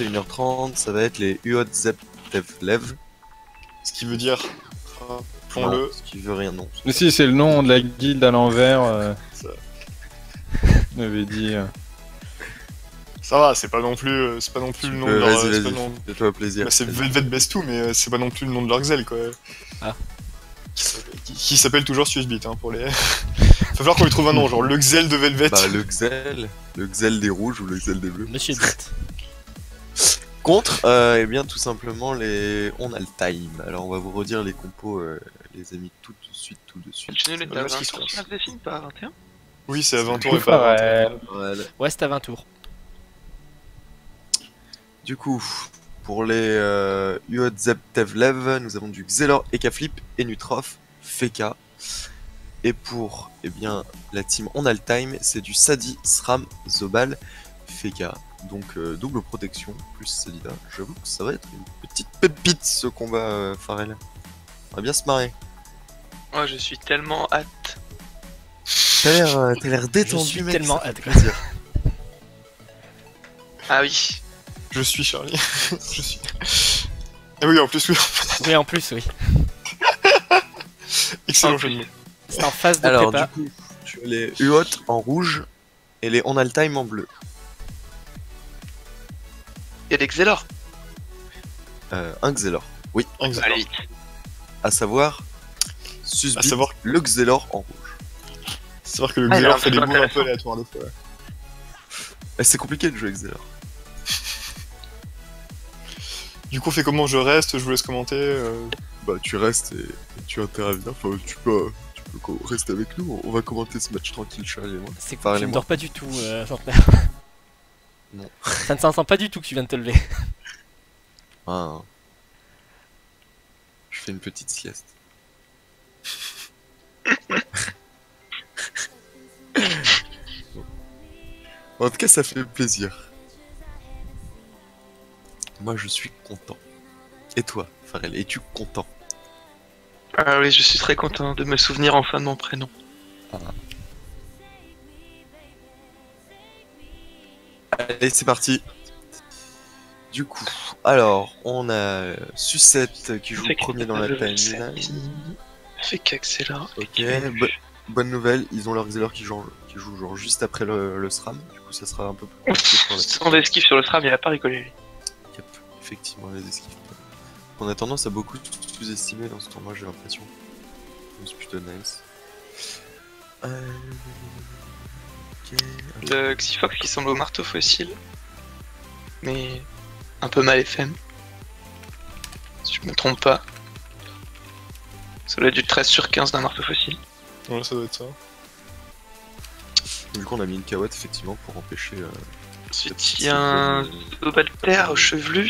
1h30, ça va être les Uotzeptevlev. Ce qui veut dire, rappelons-le. Ce qui veut rien, non. Mais si, c'est le nom de la guilde à l'envers. Ça. On avait dit. Ça va, c'est pas non plus le nom de leur. Vas-y, fais-toi plaisir. Bah, c'est Velvet Bestou, mais c'est pas non plus le nom de leur Xel, quoi. Ah. Qui s'appelle toujours Swissbeat, hein, pour les. Va falloir qu'on lui trouve un nom, genre le Xel de Velvet. Bah, le Xel des rouges ou le Xel des bleus. Monsieur Beat. Contre, eh bien, tout simplement, on a le time. Alors, on va vous redire les compos, les amis, tout de suite. Continue les Voilà ce qui se tours passe. finales des films, pas à 21. Oui, c'est à 20 tours Tout et pas à 20 pareil. Voilà. Ouais, c'est à 20 tours. Du coup, pour les Uotzeptevlev, nous avons du Xelor, Ekaflip, Enutrof, Feka. Et pour, eh bien, la team On a le time, c'est du Sadi, Sram, Zobal, Feka. Donc double protection, plus Sadida. J'avoue que ça va être une petite pépite ce combat, Pharrell. On va bien se marrer. Moi, je suis tellement hâte. T'as l'air détendu, Je suis mec, tellement ça fait hâte, quoi. plaisir. Ah oui. Je suis Charlie. Je suis. Ah oui, en plus, oui. Oui, en plus, oui. Excellent En jeu de plus. mots. C'est en phase de Alors, prépa. du coup, tu as les Uot en rouge et les On a le time en bleu. Il y a des Xelor. Un Xelor, oui, Un Xel. Allez vite. à savoir Susbit, À savoir- le Xelor en rouge. C'est-à-dire que le Ah, il a Xelor un fait des truc moves un peu intéressant. aléatoires des fois. C'est compliqué de jouer avec Xelor. Du coup, on fait comment? Je reste, je vous laisse commenter. Bah tu restes et tu interviens, enfin tu peux rester avec nous, on va commenter ce match tranquille, Charlie et moi. C'est cool, Pharrell tu et ne moi. dors pas du tout, Centenaire. Non. Ça ne s'entend pas du tout que tu viens de te lever. Ah. Je fais une petite sieste. En tout cas, ça fait plaisir. Moi, je suis content. Et toi, Pharrell, es-tu content? Ah oui, je suis très content de me souvenir enfin de mon prénom. Allez, c'est parti. Du coup, alors, on a Sucette qui joue premier dans la timeline. Fait qu'Axelor. Ok, bonne nouvelle, ils ont leur Xelor qui joue genre juste après le SRAM, du coup ça sera un peu plus compliqué pour la Sans esquive sur le SRAM, il a pas rigolé lui. Yep, effectivement les esquives. On a tendance à beaucoup sous-estimer dans ce tournoi, j'ai l'impression. C'est plutôt nice. Ok. Le Xifox qui semble au marteau fossile. Mais un peu mal FM. Si je me trompe pas. Ça doit être du 13 sur 15 d'un marteau fossile. Ouais, ça doit être ça. Du coup on a mis une carotte effectivement pour empêcher... Ensuite, il y a un Zobalter au chevelu.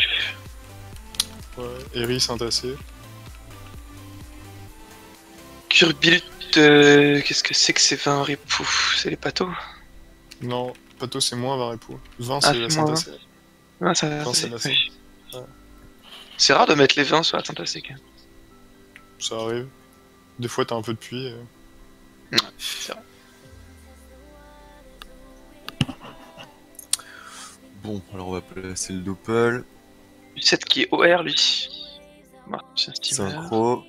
Ouais, Eri Saint-Tassé. Curbilut, qu'est-ce que c'est 20 ripoux? C'est les patos? Non, Pato c'est moins 20 époux. 20 Ah, c'est la c'est moins Saint-Tassé. Ah, ça, Non, c'est la oui. Ouais. C'est rare de mettre les 20 sur la Saint-Tassé quand même. Ça arrive. Des fois t'as un peu de pluie. C'est vrai. Bon, alors on va placer le Doppel, 7 qui est OR lui. Martin Steamer. synchro.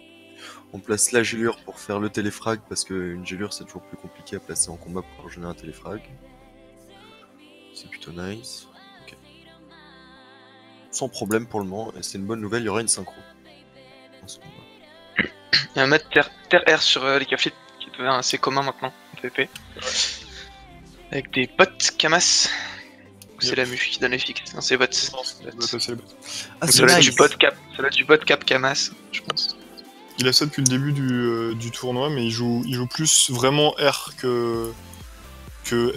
On place la gélure pour faire le téléfrag parce qu'une gélure c'est toujours plus compliqué à placer en combat pour générer un téléfrag. C'est plutôt nice. Ok. Sans problème pour le moment, et c'est une bonne nouvelle, il y aura une synchro dans ce combat. Il y a un mode terre R sur les cafés qui devient assez commun maintenant en PvP. Avec des bots Kamas. C'est la mue qui donne les fixes. Non, c'est bots. Non, ça doit passer les bottes. Ah, Ça c'est doit être nice. du bot cap. Ça doit être du bot cap Kamas, je pense. Il a ça depuis le début du tournoi, mais il joue plus vraiment R que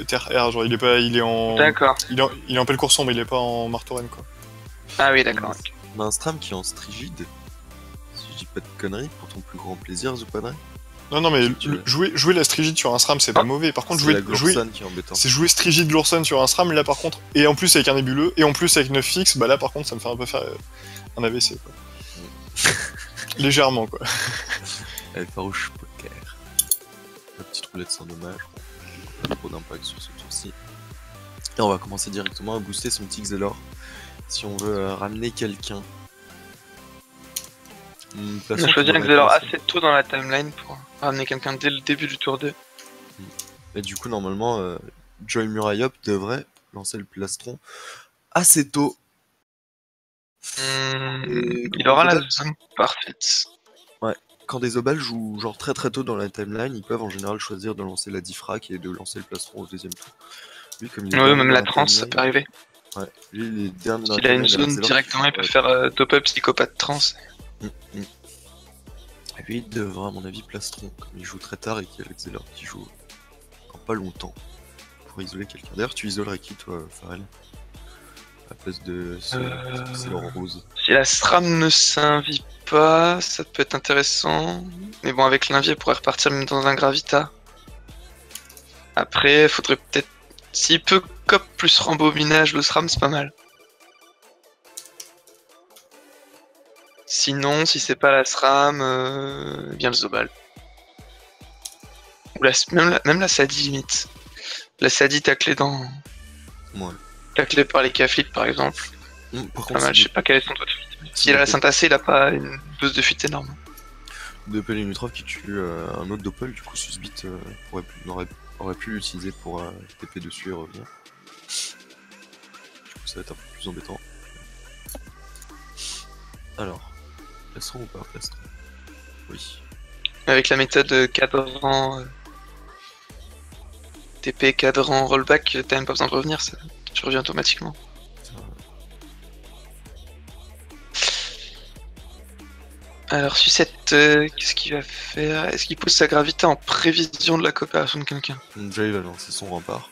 Terre R. Genre il est en. D'accord. Il est en pelle course sombre, il est pas en Martoren quoi. Ah oui, d'accord. On a un stram qui est en strigide. Si je dis pas de conneries, pour ton plus grand plaisir, Zupadre. Non, mais Tu veux. jouer la Strigide sur un SRAM c'est pas mauvais. Par contre, C'est la jouer Glorson qui est embêtant. c'est jouer Strigide Glorson sur un SRAM là par contre, et en plus avec un nébuleux, et en plus avec 9 fixes, bah là par contre ça me fait un peu faire un AVC quoi. Légèrement quoi. Elle est farouche poker. La petite roulette sans dommage. Bon, pas trop d'impact sur ce tour-ci. Et on va commencer directement à booster son petit Xelor. Si on veut ramener quelqu'un. On a choisi un Xelor assez tôt dans la timeline pour ramener quelqu'un dès le début du tour 2. Et du coup, normalement, Joy Murayop devrait lancer le plastron assez tôt. Il aura la zone parfaite. Quand des Zobal jouent genre très tôt dans la timeline, ils peuvent en général choisir de lancer la diffrac et de lancer le plastron au deuxième tour. Lui, comme il est Oui, dernier même dans la transe, ça timeline- peut arriver. Ouais, lui, il est dernier dans S'il la a une timeline, zone Xelor, directement, il peut ouais. faire top-up psychopathe trans. Et puis il devrait, à mon avis, plastron, comme il joue très tard et qu'il y a le Xelor qui joue en pas longtemps pour isoler quelqu'un. D'ailleurs, tu isolerais qui, toi, Pharrell? À la place de ce Xelor rose. Si la SRAM ne s'invite pas, ça peut être intéressant. Mais bon, avec l'invie, elle pourrait repartir même dans un Gravita. Après, faudrait peut-être... S'il peut cop plus rembobinage, le SRAM, c'est pas mal. Sinon, si c'est pas la SRAM, bien le Zobal. Ou même la Sadi, limite. La Sadi taclée dans... Ouais. Taclée par les K-Flip, par exemple. Par Pas contre, mal, je sais pas quel est son taux de fuite. S'il a la Syntacée, il a pas une dose de fuite énorme. Doppel et Nutrov qui tue un autre Doppel, du coup Susbit aurait pu l'utiliser pour TP dessus et revenir. Du coup ça va être un peu plus embêtant. Alors, plastron ou pas plastron? Oui. Avec la méthode cadran... TP, cadran, rollback, t'as même pas besoin de revenir, ça, tu reviens automatiquement. Alors Sucette, qu'est-ce qu'il va faire? Est-ce qu'il pose sa gravité en prévision de la coopération de quelqu'un? Déjà il va lancer son rempart.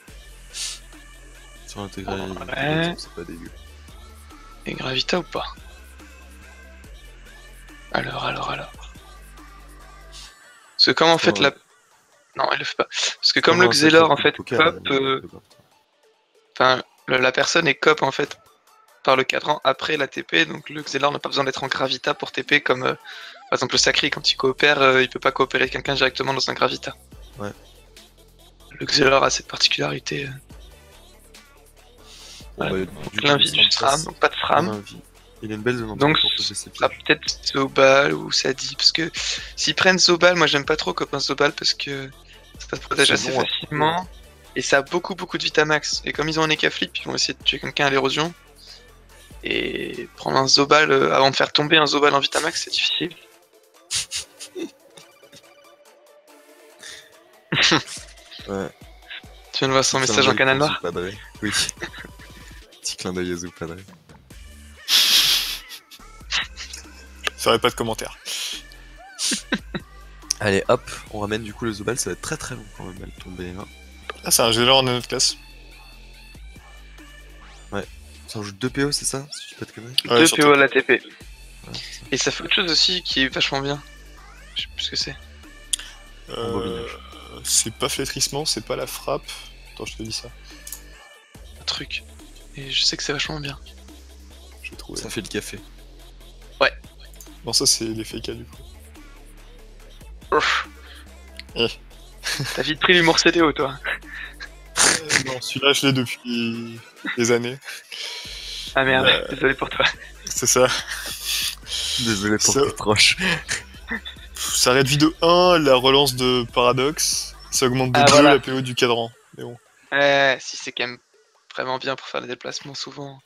Sur l'intégrer, Ouais. c'est pas dégueu. Et Gravita ou pas? Alors. Parce que comme en fait Ouais. la... Non, il le fait pas. Parce que comme le Xelor en fait cop... Enfin, la personne est cop en fait par le cadran après la TP, donc le Xelor n'a pas besoin d'être en Gravita pour TP comme par exemple le Sacré quand il coopère, il peut pas coopérer avec quelqu'un directement dans un Gravita. Ouais. Le Xelor a cette particularité. Ouais. L'invie du SRAM, donc pas de SRAM. Il a une belle zone Donc pour poser ses ce sera pièges. peut-être Zobal ou Sadi, parce que s'ils prennent Zobal, moi j'aime pas trop copain Zobal parce que ça se protège assez Sinon, facilement et ça a beaucoup de Vitamax. Et comme ils ont un Eka Flip, ils vont essayer de tuer quelqu'un à l'érosion. Et prendre un Zobal avant de faire tomber un Zobal en Vitamax, c'est difficile. Ouais. Tu viens de voir son message en canal noir? Oui. Petit clin d'œil à Zoupadre. Ferai pas de commentaires. Allez hop, on ramène du coup le Zobal, ça va être très long quand même à le tomber. Hein. Ah, c'est un Xelor en notre classe. Ça en joue 2 PO, c'est ça? Si je dis pas de conneries. Ouais, 2 surtout. PO à la TP. Ouais, Et ça fait autre chose aussi qui est vachement bien. Je sais plus ce que c'est. Rembobinage. C'est pas flétrissement, c'est pas la frappe. Attends, je te dis ça. Un truc. Et je sais que c'est vachement bien. Je vais trouver. Ça fait le café. Non, ça c'est l'effet K du coup. Ouf. Eh. T'as vite pris l'humour CDO toi. Non, celui-là je l'ai depuis des années. Ah merde, désolé pour toi. C'est ça. Désolé pour Ça- tes proches. Ça réduit de 1 la relance de Paradox. Ça augmente de Ah, 2 voilà. la PO du cadran. Mais bon, Si c'est quand même vraiment bien pour faire les déplacements souvent.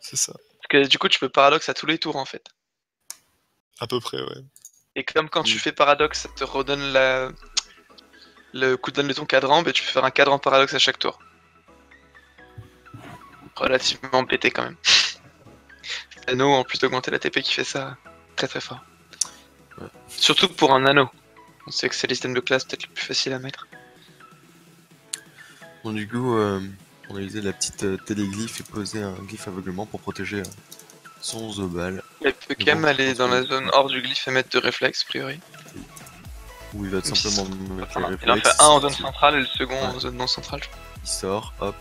c'est ça. Parce que du coup tu peux paradoxe à tous les tours en fait. À peu près, ouais. Et comme quand tu fais paradoxe, ça te redonne le cooldown de ton cadran, bah, tu peux faire un cadran paradoxe à chaque tour. Relativement pété quand même. Anneau, en plus d'augmenter la TP qui fait ça très fort. Ouais. Surtout pour un anneau. On sait que c'est l'système de classe peut-être le plus facile à mettre. Bon, du coup, on a utilisé la petite téléglyphe et posé un glyphe aveuglement pour protéger son Zobal. Il peut quand même aller dans la zone hors du glyphe et mettre de réflexe, a priori. Où il va tout simplement mettre les Il en fait réflexes, un en zone centrale et le second en Ouais. zone non centrale. il sort, hop.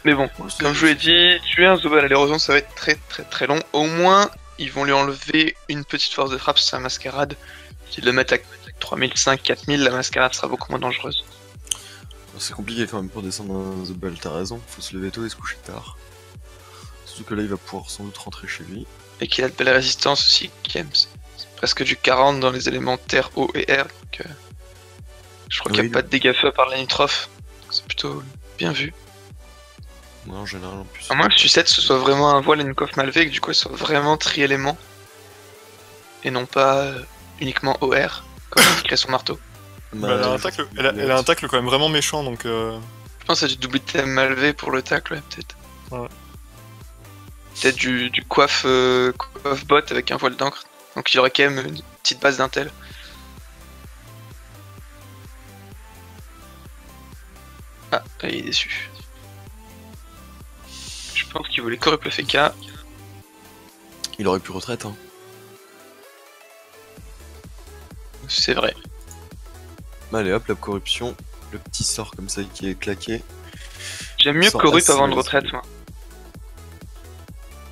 Mais bon, comme je vous l'ai dit, tuer un Zobal à l'érosion ça va être très long. Au moins, ils vont lui enlever une petite force de frappe sur sa mascarade. S'ils le mettent à 3005, 4000, la mascarade sera beaucoup moins dangereuse. C'est compliqué quand même pour descendre un The Ball, t'as raison, faut se lever tôt et se coucher tard. Surtout que là il va pouvoir sans doute rentrer chez lui. Et qu'il a de belles résistances aussi, Games. C'est presque du 40 dans les éléments terre, eau et air. Donc, je crois qu'il n'y a pas de dégâts feu à part la nitrophe. C'est plutôt bien vu. Ouais, en général en plus. À moins que Sucette ce soit vraiment un voile et une coiffe malvée et que du coup elle soit vraiment tri-éléments. Et non pas uniquement OR, comme indiquerait son marteau. Bah, elle a un tacle quand même vraiment méchant, donc... Je pense à du double item malvé pour le tacle, ouais, peut-être. Ouais. Peut-être du coiffe bot avec un voile d'encre. Donc il y aurait quand même une petite base d'intel. Ah, il est déçu. Je pense qu'il voulait corrupt le FK. Il aurait pu retraite, hein. C'est vrai. Allez hop, la corruption. Le petit sort comme ça qui est claqué. J'aime mieux Sort corrupt assez avant de facile. retraite, moi.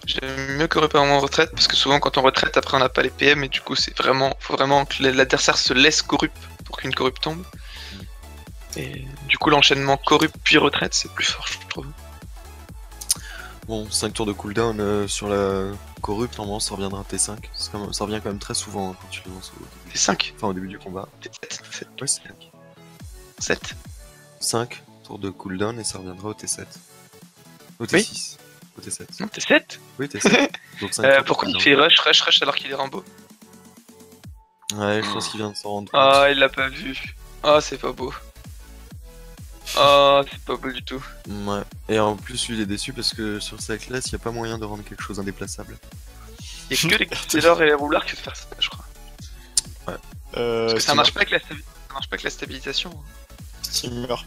J'aime mieux corrupt avant de retraite parce que souvent quand on retraite après on n'a pas les PM et du coup c'est vraiment, faut vraiment que l'adversaire se laisse corrupt pour qu'une corrupt tombe. Et du coup l'enchaînement corrupt puis retraite c'est plus fort je trouve. Bon, 5 tours de cooldown sur la corrupt, normalement ça reviendra à T5. Ça revient quand même très souvent hein, quand tu le lances au début. C'est 5. Enfin au début du combat. T7. Ouais, c'est 7. 5 tours de cooldown et ça reviendra au T7. Au T6. Au T7. Non T7. Oui, T7. Donc 5 tours de Pourquoi il cooldown. fait rush alors qu'il est Rambo? Ouais, je pense qu'il vient de s'en rendre compte. Ah il l'a pas vu. Ah c'est pas beau. Ah c'est pas beau du tout. Ouais. Et en plus, lui il est déçu parce que sur sa classe, il n'y a pas moyen de rendre quelque chose indéplaçable. Il y a que les Taylor et les roulards qui peuvent faire ça je crois. Parce que ça marche pas avec la stabilisation. Steamer,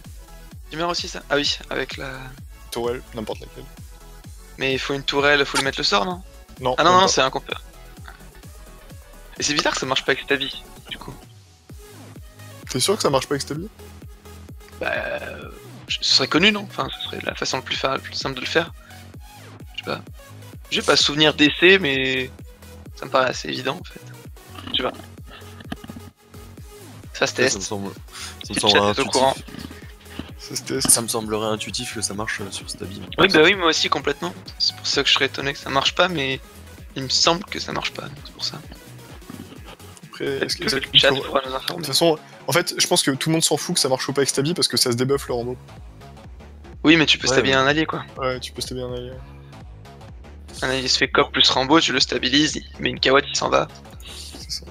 Tu meurs aussi ça? Ah oui, avec la... tourelle, n'importe laquelle. Mais il faut une tourelle, faut lui mettre le sort non? Non, Ah non, même non, pas. c'est un compteur. Et c'est bizarre que ça marche pas avec Stabi, du coup. T'es sûr que ça marche pas avec Stabi? Bah... ce serait connu non? Enfin, ce serait la façon la plus simple de le faire. Je sais pas. J'ai pas souvenir d'essai, mais... ça me paraît assez évident en fait. Je sais pas. Ça se Ça me teste. semble, Si le chat est au courant. ça me semblerait intuitif que ça marche sur Stabi. Oui, bah oui, moi aussi complètement. C'est pour ça que je serais étonné que ça marche pas, mais... il me semble que ça marche pas, donc c'est pour ça. Après, Est-ce que le chat pourra nous De informer? toute façon, en fait, je pense que tout le monde s'en fout que ça marche pas avec Stabi parce que ça se débuffe le Rambo. Oui, mais tu peux Ouais, stabiliser ouais. un allié quoi. Ouais, tu peux Stabi un allié. Un allié se fait cop plus Rambo, tu le stabilises, il met une kawatt, il s'en va. C'est ça.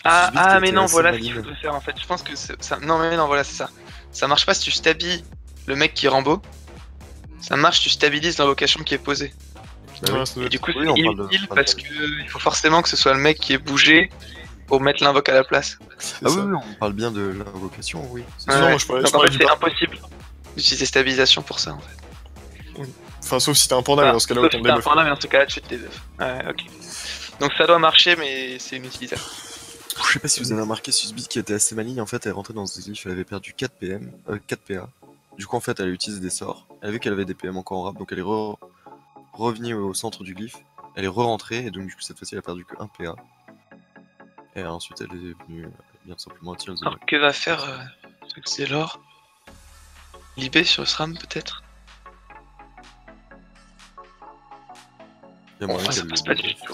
Ah, mais était non, assez voilà ce maligne. qu'il faudrait faire en fait. Je pense que ça. Non, mais non, voilà, c'est ça. Ça marche pas si tu stabilises le mec qui est Rambo. Ça marche, tu stabilises l'invocation qui est posée. Bah oui. Ouais, ça doit Et être- du coup, Oui, on c'est parle de- inutile on parle de- parce que il faut forcément que ce soit le mec qui est bougé pour mettre l'invoque à la place. c'est Ah oui, ça. oui, on parle bien de l'invocation, oui. C'est Non, sûr. moi, je parlais- Donc je en parlais fait, du c'est par- impossible d'utiliser stabilisation pour ça en fait. Enfin, sauf si t'as un panda, mais dans ce cas-là, Sauf autant si t'as un débuff. panda, mais dans ce cas-là, tu te debuff. Ouais, ok. Donc ça doit marcher, mais c'est inutilisable. Je sais pas si vous avez remarqué, Susbit qui était assez maligne, en fait, elle est rentrée dans ce glyphe, elle avait perdu 4 PM, 4 PA. Du coup, en fait, elle a utilisé des sorts, elle a vu qu'elle avait des PM encore en rap, donc elle est revenue au centre du glyphe, elle est re-rentrée, et donc du coup, cette fois-ci, elle a perdu que 1 PA. Et ensuite, elle est venue bien simplement tirer le Alors que va faire Xelor? Libé sur SRAM peut-être? Il y a moyen Enfin, ça qu'elle- passe pas du tout.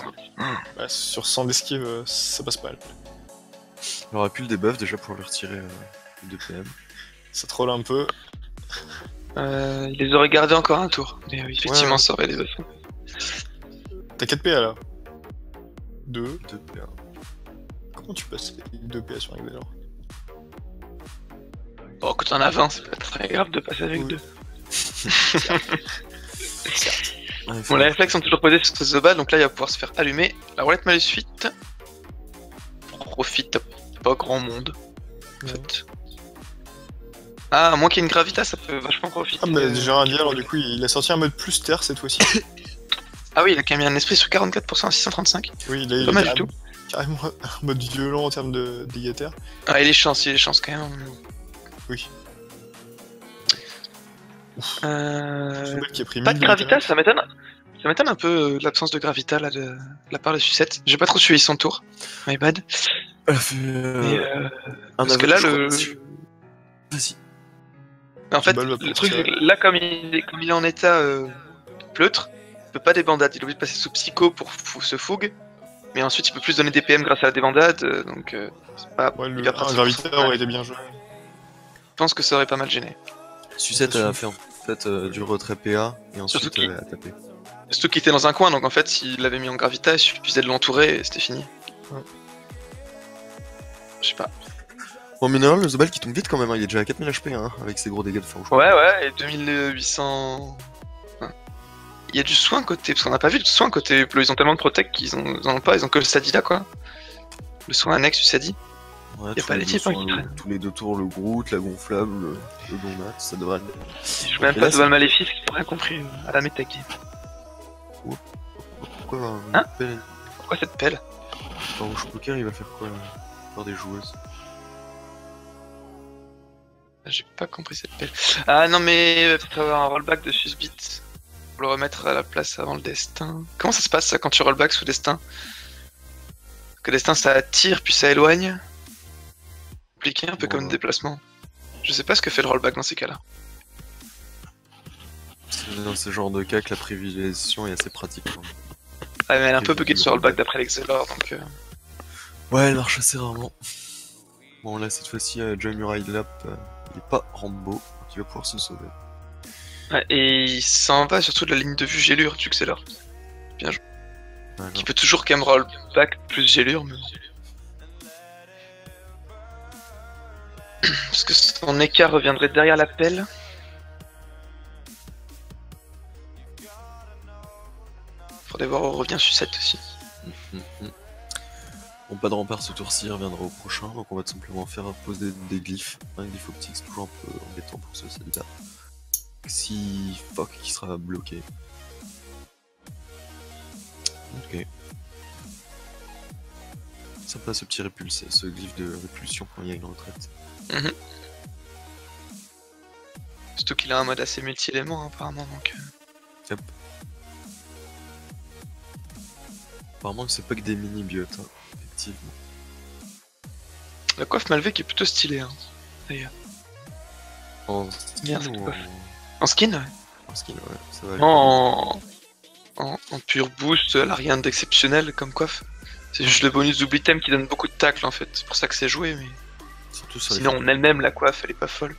Ouais, sur 100 d'esquive, ça passe pas. Elle aurait pu le debuff déjà pour lui retirer 2 PM. Ça troll un peu. Il les aurait gardés encore un tour. Mais oui, effectivement, Ouais. ça aurait des buffs. T'as 4 PA là. 2. 2 PA. Comment tu passes 2 PA sur un Xelor? Bon, quand on a 20, c'est pas très grave de passer avec Oui. 2. Ouais, Bon, les réflexes sont toujours posés sur ce Zoba, donc là il va pouvoir se faire allumer. La roulette malus suite. Profite pas grand monde. En Ouais. fait. Ah, à moins qu'il y ait une gravita, ça peut vachement profiter. Ah, mais j'ai un alors du coup, il a sorti un mode plus terre cette fois-ci. Ah oui, il a quand même mis un esprit sur 44% à 635. Oui, là, il Pas a mal du tout. carrément un mode violent en termes de dégâts terre. Ah, il est chance quand même. Oui. Euh... Sobel qui a pris Pas de 1000 gravita, ça m'étonne. Ça m'étonne un peu l'absence de gravita là de la part de Sucette. J'ai pas trop suivi son tour. My bad. Elle a fait Mais, un parce que aveu, là, je le... crois, Vas-y. Mais en fait, Ball va le truc, partir. c'est que là, comme il est en état pleutre, il peut pas débandade. Il est obligé de passer sous psycho pour se fougue. Mais ensuite, il peut plus donner des PM grâce à la débandade. Donc, c'est pas. Ouais, il va partir un pour graviteur son- aurait été bien joué. Je pense que ça aurait pas mal gêné. Sucette a fait en fait du retrait PA et ensuite Surtout qu'il- a tapé. Surtout qu'il était dans un coin, donc en fait, s'il l'avait mis en gravita, il suffisait de l'entourer et c'était fini. Ouais. Je sais pas. Bon, minéral, le Zobal qui tombe vite quand même, hein. Il est déjà à 4000 HP hein, avec ses gros dégâts de feu. Ouais, et 2800. Ouais. Il y a du soin côté, parce qu'on n'a pas vu de soin côté bleu. Ils ont tellement de protect qu'ils en ont pas, ils ont que le Sadi là quoi. Le soin annexe du Sadi. Ouais, Y a tous pas les les deux types, hein, soins, qui traînent. tous les 2 tours, le Groot, la gonflable, le donut, ça devrait aller. Je joue même Ok, pas là, de Val Maléfice, ils ont rien compris à la métagame. Pourquoi Hein pelle Pourquoi cette pelle? Rouge Poker il va faire quoi là? Faire des joueuses. J'ai pas compris cette pelle. Ah non mais peut-être avoir un rollback de Susbit pour le remettre à la place avant le destin. Comment ça se passe ça quand tu rollback sous destin? Parce que destin ça attire puis ça éloigne. Compliqué un peu comme Ouais. déplacement. Je sais pas ce que fait le rollback dans ces cas-là. C'est dans ce genre de cas que la privilégiation est assez pratique. Quoi. Ah mais elle est un peu Et buggée de le ce rollback rollback. d'après l'Excelor donc... Ouais, elle marche assez rarement. Bon là cette fois-ci, John Murray Lap, il est pas Rambo, donc il va pouvoir se sauver. Ouais, et il s'en va surtout de la ligne de vue gélure du Excelor. Voilà. Qui peut toujours quand même rollback plus gélure mais... Parce que son écart reviendrait derrière la pelle. Faudrait voir où revient Sucette aussi. Mhm. Bon, pas de rempart ce tour-ci, il reviendra au prochain, donc on va tout simplement faire poser des glyphes. Un glyphe optique, c'est toujours un peu embêtant pour ce soldat. Si fuck qui sera bloqué. Ok. Sympa ce petit répulsé, ce glyphe de répulsion quand il y a une retraite. Surtout qu'il a un mode assez multi-éléments hein, apparemment donc... Yep. Apparemment c'est pas que des mini-biotes, hein. Effectivement. La coiffe Malvé qui est plutôt stylée hein. En Merde, skin c'est ou quoi En skin ouais. en skin, ouais, ça va aller. En pur boost, elle a rien d'exceptionnel comme coiffe. C'est juste le bonus d'oubli thème qui donne beaucoup de tacle en fait. C'est pour ça que c'est joué mais... Surtout sur les Sinon en elle-même la coiffe elle est pas folle.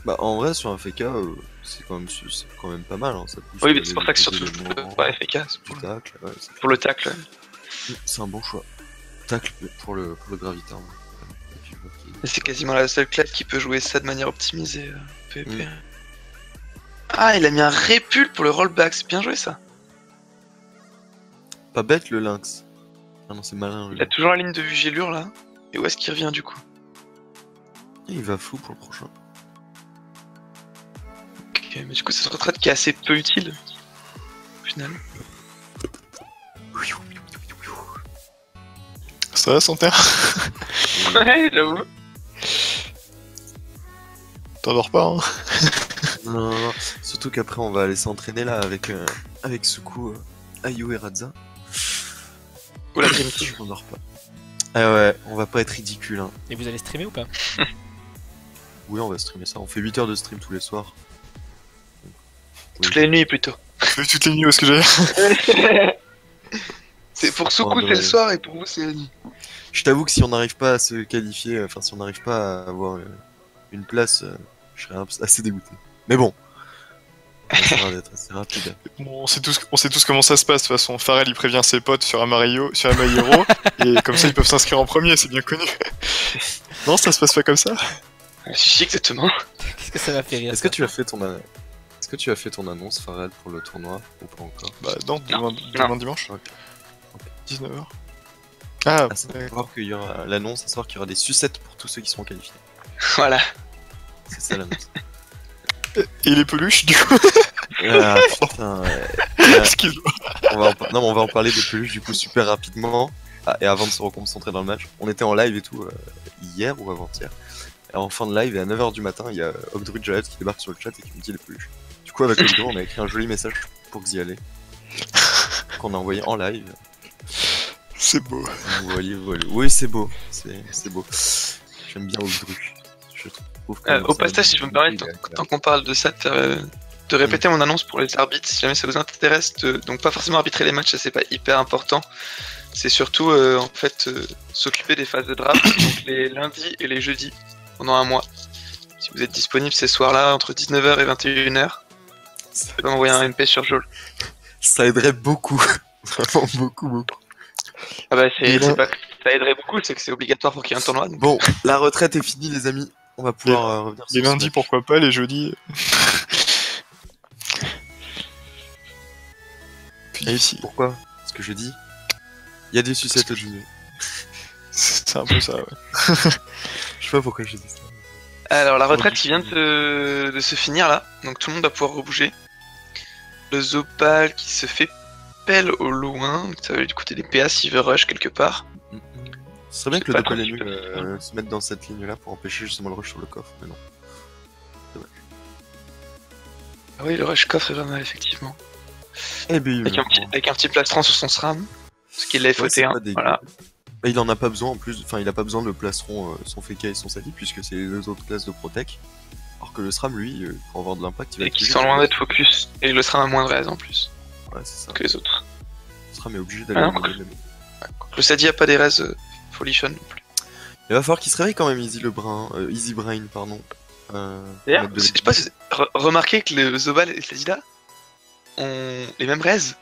Bah en vrai sur un FK c'est quand même pas mal hein, ça pousse Oui mais c'est pour ça que surtout je éléments, peux pas efficace du tacle, ouais, pour le tacle. c'est un bon choix. Tacle pour le gravitar. Ouais. Et puis, ok. Et c'est quasiment la seule classe qui peut jouer ça de manière optimisée PvP. Mm. Ah il a mis un répul pour le rollback, c'est bien joué ça. Pas bête le lynx. Ah non c'est malin lui. Il a toujours la ligne de vue gélure là. Et où est-ce qu'il revient du coup? Il va flou pour le prochain. Ok mais du coup cette retraite qui est assez peu utile. Au final. Ça va, son terre? Ouais j'avoue. T'endors pas, hein? Non. Surtout qu'après on va aller s'entraîner là avec Suku, Ayu et Radza. Ou la primitive. Je m'endors pas. Ah ouais, on va pas être ridicule hein. Et vous allez streamer ou pas? Oui on va streamer ça, on fait 8 heures de stream tous les soirs. Toutes les nuits plutôt. Toutes les nuits, où est-ce que j'ai? C'est pour Soukou Ouais, c'est le soir et pour vous c'est la nuit. Je t'avoue que si on n'arrive pas à se qualifier, enfin si on n'arrive pas à avoir une place, je serais assez dégoûté. Mais bon, ça va d'être assez rapide. Bon, on sait tous comment ça se passe de toute façon. Pharrell il prévient ses potes sur Amarillo, sur Amarillo, et comme ça ils peuvent s'inscrire en premier, c'est bien connu. Non, ça se passe pas comme ça. Si exactement. Qu'est-ce que ça m'a fait rire? Est-ce que tu as fait ton annonce, Pharrell, pour le tournoi ou pas encore? Bah non, demain dimanche, Ok. 19h. Ah, À savoir qu'il y aura l'annonce, à savoir qu'il y aura des sucettes pour tous ceux qui seront qualifiés. Voilà. C'est ça l'annonce. et les peluches du coup? Ah putain, ouais. Excuse-moi. Non, mais on va en parler des peluches du coup super rapidement. Ah, et avant de se reconcentrer dans le match, on était en live et tout hier ou avant-hier. Et en fin de live, et à 9h du matin, il y a Ogdruid Jared qui débarque sur le chat et qui me dit les peluches. Du coup, avec Ogdruid, on a écrit un joli message pour Xialé qu'on a envoyé en live. C'est beau. Vous voyez, voilà. Oui, c'est beau. C'est beau. J'aime bien Ogdruid. Je trouve. Au passage, si je peux me permettre, tant qu'on parle de ça, de répéter mon annonce pour les arbitres, si jamais ça vous intéresse, donc pas forcément arbitrer les matchs, ça c'est pas hyper important. C'est surtout en fait s'occuper des phases de draft, donc les lundis et les jeudis, pendant un mois. Si vous êtes disponible ces soirs-là, entre 19h et 21h, vous pouvez m'envoyer un MP sur Joel. Ça aiderait beaucoup. Vraiment beaucoup. Ah bah Et là- ça aiderait beaucoup, c'est que c'est obligatoire pour qu'il y ait un tournoi. Donc... Bon, la retraite est finie, les amis. On va pouvoir revenir sur Les ce lundis, match. pourquoi pas, les jeudis. Puis Et ici, pourquoi? Parce que je dis, il y a des sucettes au dîner. c'est un peu ça, ouais. Je sais pas pourquoi je dis ça. Alors la retraite qui vient de se finir là, donc tout le monde va pouvoir rebouger. Le Zopal qui se fait pelle au loin, donc ça va lui coûter des PA s'il veut rush quelque part. Ce serait bien que le Pas Doppel trop ennemi super. se mette dans cette ligne-là pour empêcher justement le rush sur le coffre, mais non. Ah oui, le rush coffre est pas mal effectivement. Eh ben, Avec un petit plastron sur son SRAM, ce qui est la FOT1, pas dégueu. voilà. Bah, il en a pas besoin en plus, enfin il a pas besoin de plastron son Feka et son Sadi puisque c'est les deux autres classes de Protec. Alors que le SRAM lui, pour avoir de l'impact, il va Et être qui obligé sont de- loin d'être focus. Et le SRAM a moins de raise en plus Ouais, c'est ça. que les autres. Le SRAM est obligé d'aller Ah, au non, milieu de la- Le Sadi a pas des raises folichon non plus. Il va falloir qu'il se réveille quand même, Easy Brain, pardon. D'ailleurs, mettre de je sais pas si remarquez que le Zobal et le Sadida ont les mêmes raises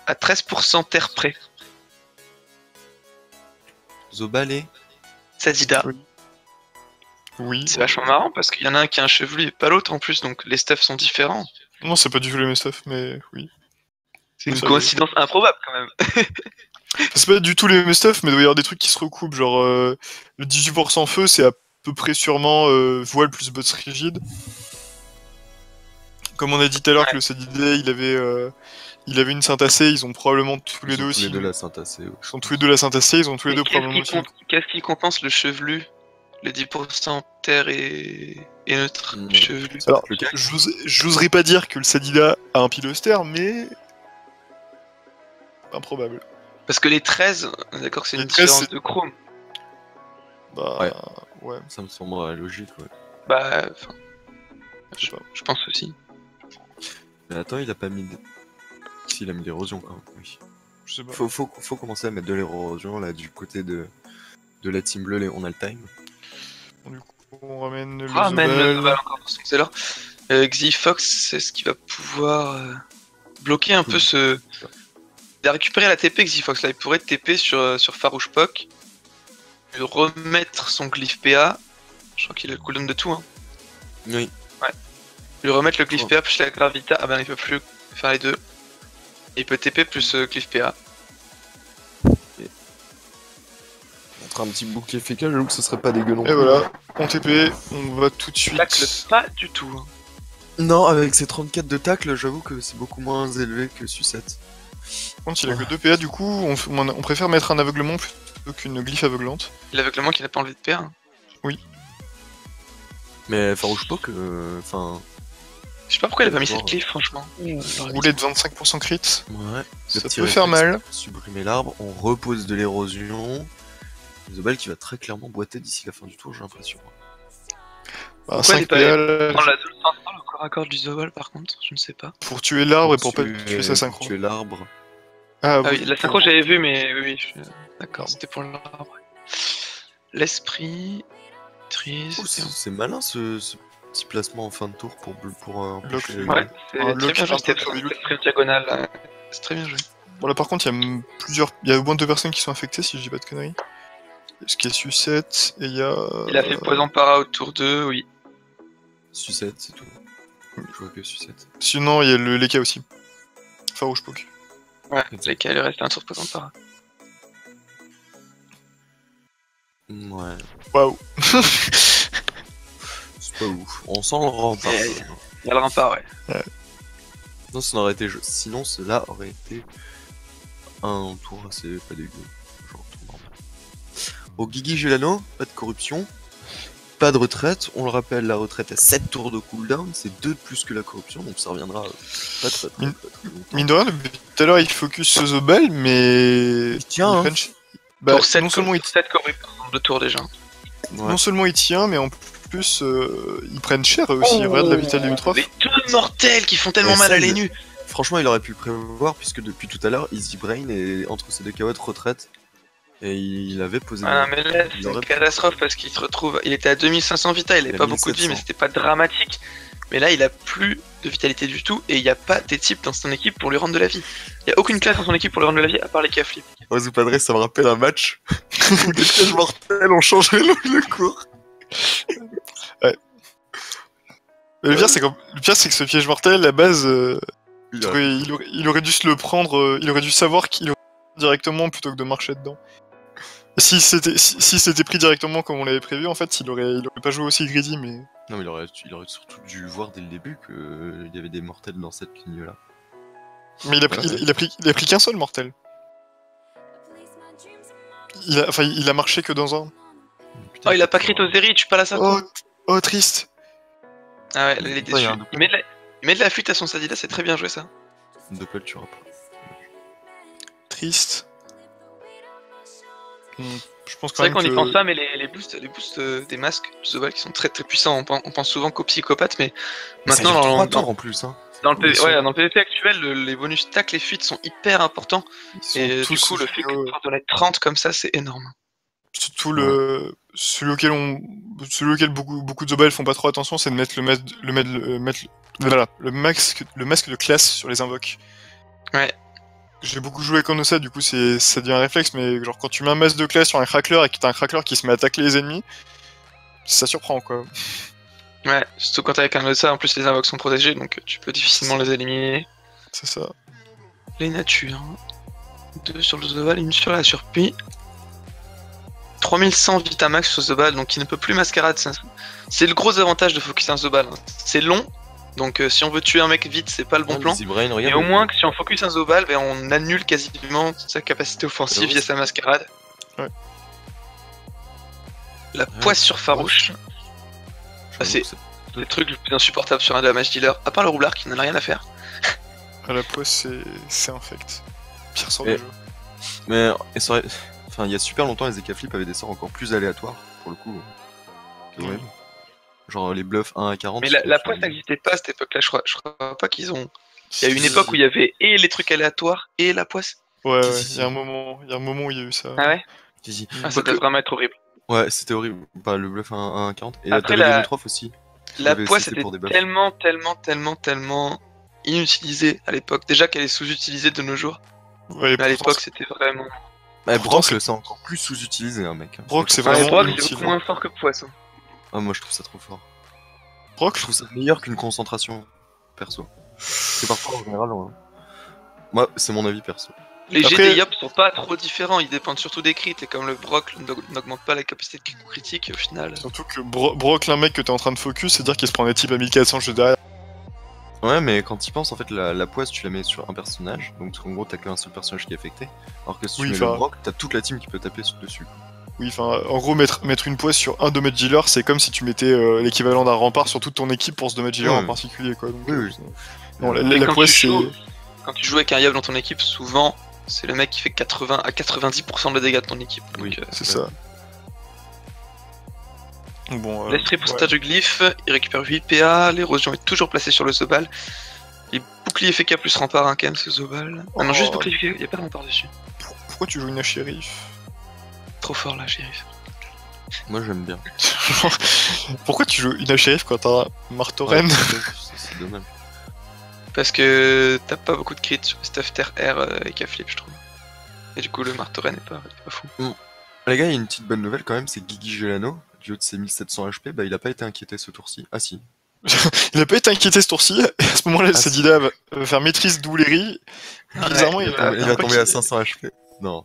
à 13% terre près. Zobal et... Sadida. Oui. C'est vachement marrant parce qu'il y en a un qui a un chevelu et pas l'autre en plus, donc les stuffs sont différents. Non, c'est pas du tout les mêmes stuff, mais oui. C'est une Ça, coïncidence improbable quand même. C'est pas du tout les mêmes stuff, mais il doit y avoir des trucs qui se recoupent. Genre, le 18% feu, c'est à peu près sûrement voile plus bots rigide. Comme on a dit tout à l'heure que le Sadidé, il avait une syntacée, ils ont probablement tous les Ils deux ont aussi. tous les deux la synthèse. Ils sont tous les deux la syntacée, ils ont tous les Mais deux probablement aussi. qu'est-ce qui compense le chevelu? Le 10% terre et neutre Non. chevelu. Alors, Le cas- j'oserais pas dire que le Sadida a un piloster, mais. Improbable. Parce que les 13, on est d'accord que c'est Les une 13, différence c'est- de chrome. Bah. Ouais. Ouais, Ça me semble logique, ouais. Bah, enfin, je sais pas. je pense aussi. Mais attends, il a pas mis de... Si, il a mis de l'érosion quand même, oui. Je sais pas. Faut commencer à mettre de l'érosion là du côté de la team bleue, on a le time. Bon, du coup, on ramène le Ramène le Zobal. Zobal encore pour son Xelor. Xifox, c'est ce qui va pouvoir bloquer un peu ce. Il a récupéré la TP Xifox là, il pourrait TP sur Farouche Poc, lui remettre son glyphe PA. Je crois qu'il a le cooldown de tout, hein. Oui. Lui remettre le glyphe Oh. PA plus la Gravita. Ah ben il peut plus faire les deux. Il peut TP plus glyphe PA. Entre un petit bouclier fécal, j'avoue que ce serait pas dégueu non Et voilà, on TP, on va tout de suite. Tacle pas du tout. Hein. Non, avec ses 34 de tacle, j'avoue que c'est beaucoup moins élevé que Sucette. Par contre, il a que 2 PA, du coup, on préfère mettre un aveuglement plutôt qu'une glyphe aveuglante. Il a aveuglement qui n'a pas enlevé de PA. Hein. Mais Farouche Poc, enfin... Je sais pas pourquoi il a pas mis D'accord. cette glyphe franchement. Rouler de 25% crit, ouais. ça petit peut faire réflexe mal. pour supprimer l'arbre, on repose de l'érosion. Zobal qui va très clairement boiter d'ici la fin du tour, j'ai l'impression. Bah, Pourquoi 5 il est pas- PA là, Prendre la double synchro, le corps à corps du Zobal par contre, je ne sais pas. pour tuer l'arbre et pour pas tuer sa synchro. Tuer l'arbre. Ah, Ah oui, la synchro j'avais vu, mais oui, d'accord, c'était pour l'arbre. L'esprit, Trise, Oh, c'est malin ce petit placement en fin de tour pour empêcher les- ouais, c'est Un très bloc bien joué, un peu c'était sur les loups. très diagonale, c'est très bien joué. Bon, là par contre, il y a au moins 2 personnes qui sont affectées si je dis pas de conneries. Ce qui est Sucette, et il y a. Il a fait poison para autour d'eux, oui. Sucette, c'est tout. Je vois que Sucette. Sinon, il y a le Leka aussi. Farouche Poke. Ouais, les cas, il reste un tour de poison para. Ouais, Waouh. c'est pas ouf. On sent le rempart. Ouais, il y a le rempart, ouais. Non, ça n'aurait été... Sinon, cela aurait été un tour assez pas dégueu. Genre tour normal. Au Guigui Gelano, pas de corruption, pas de retraite. On le rappelle, la retraite a 7 tours de cooldown, c'est 2 de plus que la corruption, donc ça reviendra pas très Mine- longtemps. Mine de rien, depuis tout à l'heure, il focus sur Zobel, mais. Il tient, il hein. French- Bah, Pour 7 non seulement il corrupts de tour déjà. Ouais. Non seulement il tient, mais en plus, ils prennent cher eux aussi. Regarde la vitale des Utrof. Les deux mortels qui font tellement Mais mal ça, à l'ENU. Franchement, il aurait pu le prévoir, puisque depuis tout à l'heure, Easy Brain est entre ces deux KO de retraite. Et il avait posé. Ah, mais là, il c'est aurait une pu- catastrophe parce qu'il se retrouve. Il était à 2500 vita, il avait Il a pas beaucoup de vie, 1700. mais c'était pas dramatique. Mais là, il a plus de vitalité du tout et il n'y a pas des types dans son équipe pour lui rendre de la vie. Il n'y a aucune classe dans son équipe pour lui rendre de la vie à part les K-Flip. Ozu Padre, ça me rappelle un match où des pièges mortels ont changé le cours. Mais le pire, c'est que ce piège mortel, la base, Il aurait- il aurait dû se le prendre, il aurait dû savoir qu'il aurait directement plutôt que de marcher dedans. Et si c'était pris directement comme on l'avait prévu, en fait, il aurait pas joué aussi greedy, mais. Non, mais il aurait surtout dû voir dès le début qu'il y avait des mortels dans cette ligne-là. Mais il a pris qu'un seul mortel. Il a marché que dans un. Putain, Oh, il a pas crit aux Eri, tu pas la ça. Oh, triste. Ah ouais, là, il est Ouais, déçu. il y a un Il met de la flûte à son Sadida, c'est très bien joué ça. Doppel, tu auras pas. Triste. Je pense C'est quand vrai même qu'on y que... pense pas, mais les boosts des masques de Zobal qui sont très très puissants, on pense souvent qu'aux psychopathes, mais maintenant ça dure 3 dans tours en plus, hein. dans le Ils sont- dans le PvP actuel, les bonus tac, les fuites sont hyper importants, Ils sont et du tous coup le fait géniaux. que tu en aies 30 comme ça, c'est énorme. Surtout celui auquel beaucoup de Zobal font pas trop attention, c'est de mettre le masque de classe sur les invoques. Ouais. J'ai beaucoup joué avec Onosa, du coup ça devient un réflexe, mais genre quand tu mets un masque de classe sur un crackler et que t'as un crackler qui se met à tacler les ennemis, ça surprend quoi. Ouais, surtout quand t'es avec un Osa, en plus les invoques sont protégés, donc tu peux difficilement les éliminer. C'est ça. Les natures. 2 sur le Zobal, 1 sur la surpie. 3100 Vitamax sur Zobal, donc il ne peut plus mascarade. C'est le gros avantage de focus un Zobal. C'est long, donc si on veut tuer un mec vite, c'est pas le bon plan. Easy Brain, Et regarde. au moins que si on focus un Zobal, ben on annule quasiment sa capacité offensive via sa mascarade. Ouais. La poisse sur Farouche. c'est le truc le plus insupportable sur un damage dealer, à part le roublard qui n'en a rien à faire. À la poisse, c'est infect. Pire sort Et- de jeu. Mais enfin, il y a super longtemps, les Ekaflip avaient des sorts encore plus aléatoires, pour le coup. Que Oui. même. Genre les bluffs 1 à 40. Mais c'était la chaud. poisse n'existait pas à cette époque-là, je crois pas qu'ils ont. Il y a eu une époque où il y avait et les trucs aléatoires et la poisse. Ouais, Si, il y a un moment où il y a eu ça. Ah ouais. Si, si. Ah, ça doit vraiment être horrible. Ouais, c'était horrible. Pas le bluff 1 à 40. Et Après, t'avais la- les Neutrophs aussi. La avait- poisse c'était était pour des buffs. tellement inutilisée à l'époque. Déjà qu'elle est sous-utilisée de nos jours. Ouais, Mais à l'époque, c'était vraiment. Bah, Pourtant, Brock, c'est encore plus sous-utilisé, un mec. Brock, c'est Ouais, vraiment Brock, c'est inutile. beaucoup moins fort que Poisson. Ah, moi je trouve ça trop fort. Brock, Je trouve ça meilleur qu'une concentration, perso. C'est parfois en général. Moi, c'est mon avis perso. Les Après- G des Yop sont pas trop différents, ils dépendent surtout des crits. Et comme le Brock n'augmente pas la capacité de coup critique, au final. surtout que Brock, l'un mec que t'es en train de focus, c'est-à-dire qu'il se prend des types à 1400 juste derrière. Ouais, mais quand tu penses, en fait, la poisse, tu la mets sur un personnage. Donc en gros, t'as qu'un seul personnage qui est affecté. Alors que si Oui, tu mets enfin- le Brock, t'as toute la team qui peut taper dessus. Oui, enfin, en gros, mettre une poisse sur un damage dealer, c'est comme si tu mettais l'équivalent d'un rempart sur toute ton équipe pour ce damage dealer Ouais. en particulier, quoi. Donc, Oui, oui. non, Et la quand poisse, tu c'est. joues- Quand tu joues avec un Yop dans ton équipe, souvent, c'est le mec qui fait 80 à 90% de dégâts de ton équipe. Donc, Oui. C'est ça. Bon, L'esprit pour ouais. stage du glyphe, il récupère 8 PA, l'érosion est toujours placée sur le Zobal. Les boucliers FK plus rempart, hein, quand même, ce Zobal. Ah non, juste Oh. bouclier FK, il n'y a pas de rempart dessus. Pourquoi tu joues une shérif? Trop fort là, shérif. Moi, j'aime bien. Pourquoi tu joues une shérif quand t'as un marteau reine? C'est dommage. Parce que t'as pas beaucoup de crits sur le stuff terre R et K-flip, je trouve. Et du coup, le marteau reine est pas fou. Les gars, il y a une petite bonne nouvelle quand même, c'est Guigui Gelano, du haut de ses 1700 HP, bah il a pas été inquiété ce tour-ci. Ah si. Il a pas été inquiété ce tour-ci, et à ce moment-là, Ah, Sadida va faire maîtrise d'Ouléry. Bizarrement, Ouais, il Il va va tomber à 500 HP. Non.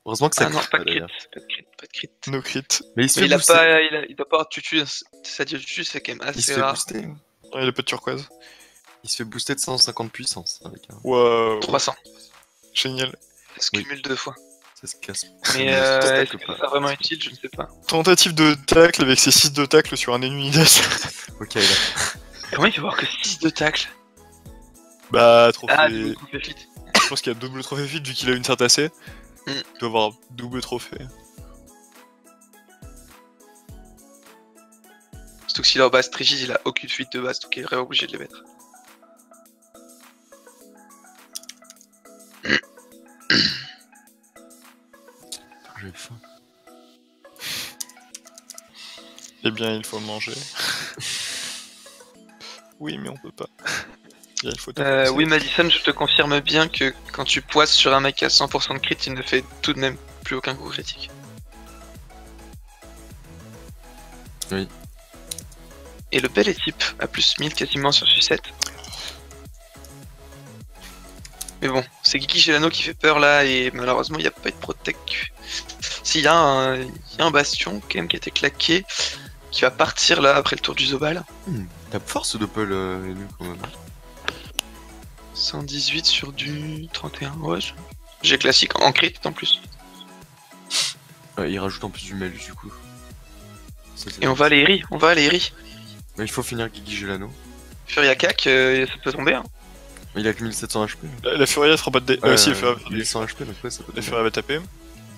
Heureusement que ça Ah non, crit pas de crit, d'ailleurs. pas de crit. no crit. Mais il se Mais fait il a booster. pas, il doit pas avoir tutu, ça dit tutu, c'est quand même Il se assez fait rare. booster. Il a pas de turquoise. Il se fait booster de 150 puissance avec un. Waouh, 300, génial. ça se Oui. cumule 2 fois. Ça se casse. Mais Mais c'est est-ce que que pas. ça sera vraiment utile? Je ne sais pas. Tentative de tacle avec ses 6 de tacle sur un ennemi Idas. Ok, là. Comment il peut avoir que 6 de tacle? Bah, trophée. Ah, du coup, fit. Je pense qu'il y a double trophée vite vu qu'il a une certe AC. Mm. Il doit avoir double trophée. Surtout que s'il est en base Trigid, il a aucune fuite de base, donc il est vraiment obligé de les mettre. J'ai faim. Eh bien, il faut manger. Oui, mais on peut pas. Il faut Oui, Madison, je te confirme bien que quand tu poisses sur un mec à 100% de crit, il ne fait tout de même plus aucun coup critique. Oui. Et le bel est type à plus 1000 quasiment sur sucette. Mais bon, c'est Guigui Gelano qui fait peur là, et malheureusement il n'y a pas eu de protect. S'il y a un bastion quand même qui a été claqué, qui va partir là après le tour du Zobal. T'as force de Paul Enu quand même. 118 sur du 31, ouais. J'ai classique en crit en plus. Il rajoute en plus du Melus du coup. Et on va à l'Eri, Mais il faut finir Guigui Gelano. Furiakak, ça peut tomber. Hein. Il a que 1700 HP. La Furia fera pas de dé. Si, il est 100 HP donc ouais, ça peut la tomber. Furia va taper.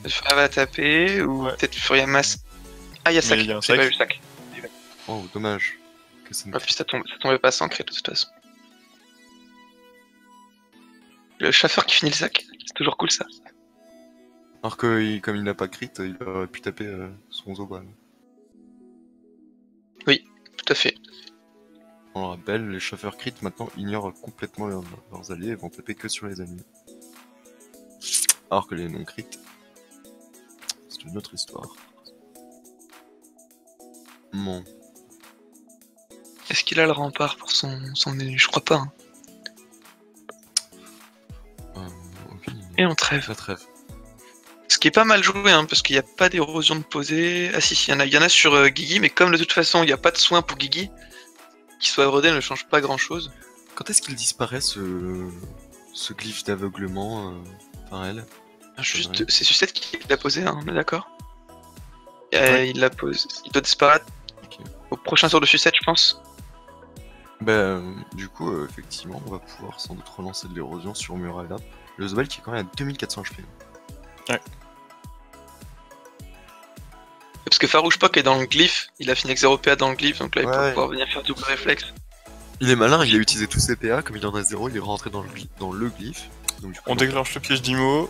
Furia va taper, ou peut-être Furia Mask. Ah, il y a sac, il y a un j'ai sac. pas vu sac. Oh, dommage. Que ça ne... Ah, puis ça tombait pas sans crit de toute façon. Le chasseur qui finit le sac, c'est toujours cool ça. Alors que comme il n'a pas crit, il aurait pu taper son Zobal. Tout à fait. On le rappelle, les chauffeurs crit maintenant ignorent complètement leurs alliés et vont taper que sur les ennemis. Alors que les non crit, c'est une autre histoire. Bon. Est-ce qu'il a le rempart pour son ennemi? Je crois pas. Hein. Ok. Et on trêve. La trêve. Ce qui est pas mal joué, hein, parce qu'il n'y a pas d'érosion de posée. Ah si, il y en a sur Guigui, mais comme de toute façon il n'y a pas de soin pour Guigui, qu'il soit érodé ne change pas grand chose. Quand est-ce qu'il disparaît ce glyphe d'aveuglement par elle? Juste, c'est Sucette qui l'a posé, hein, on est d'accord? Ouais. Il l'a posé. Il doit disparaître au prochain tour de Sucette, je pense. Du coup, effectivement, on va pouvoir sans doute relancer de l'érosion sur Murala. Le Zobal qui est quand même à 2400 HP. Ouais. Parce que Farouche Pock est dans le glyphe, il a fini avec 0 PA dans le glyphe, donc là il Ouais. peut pouvoir venir faire double réflexe. Il est malin, il a utilisé tous ses PA, comme il en a 0, il est rentré dans le glyphe. Donc, du coup, On déclenche le piège d'Imo.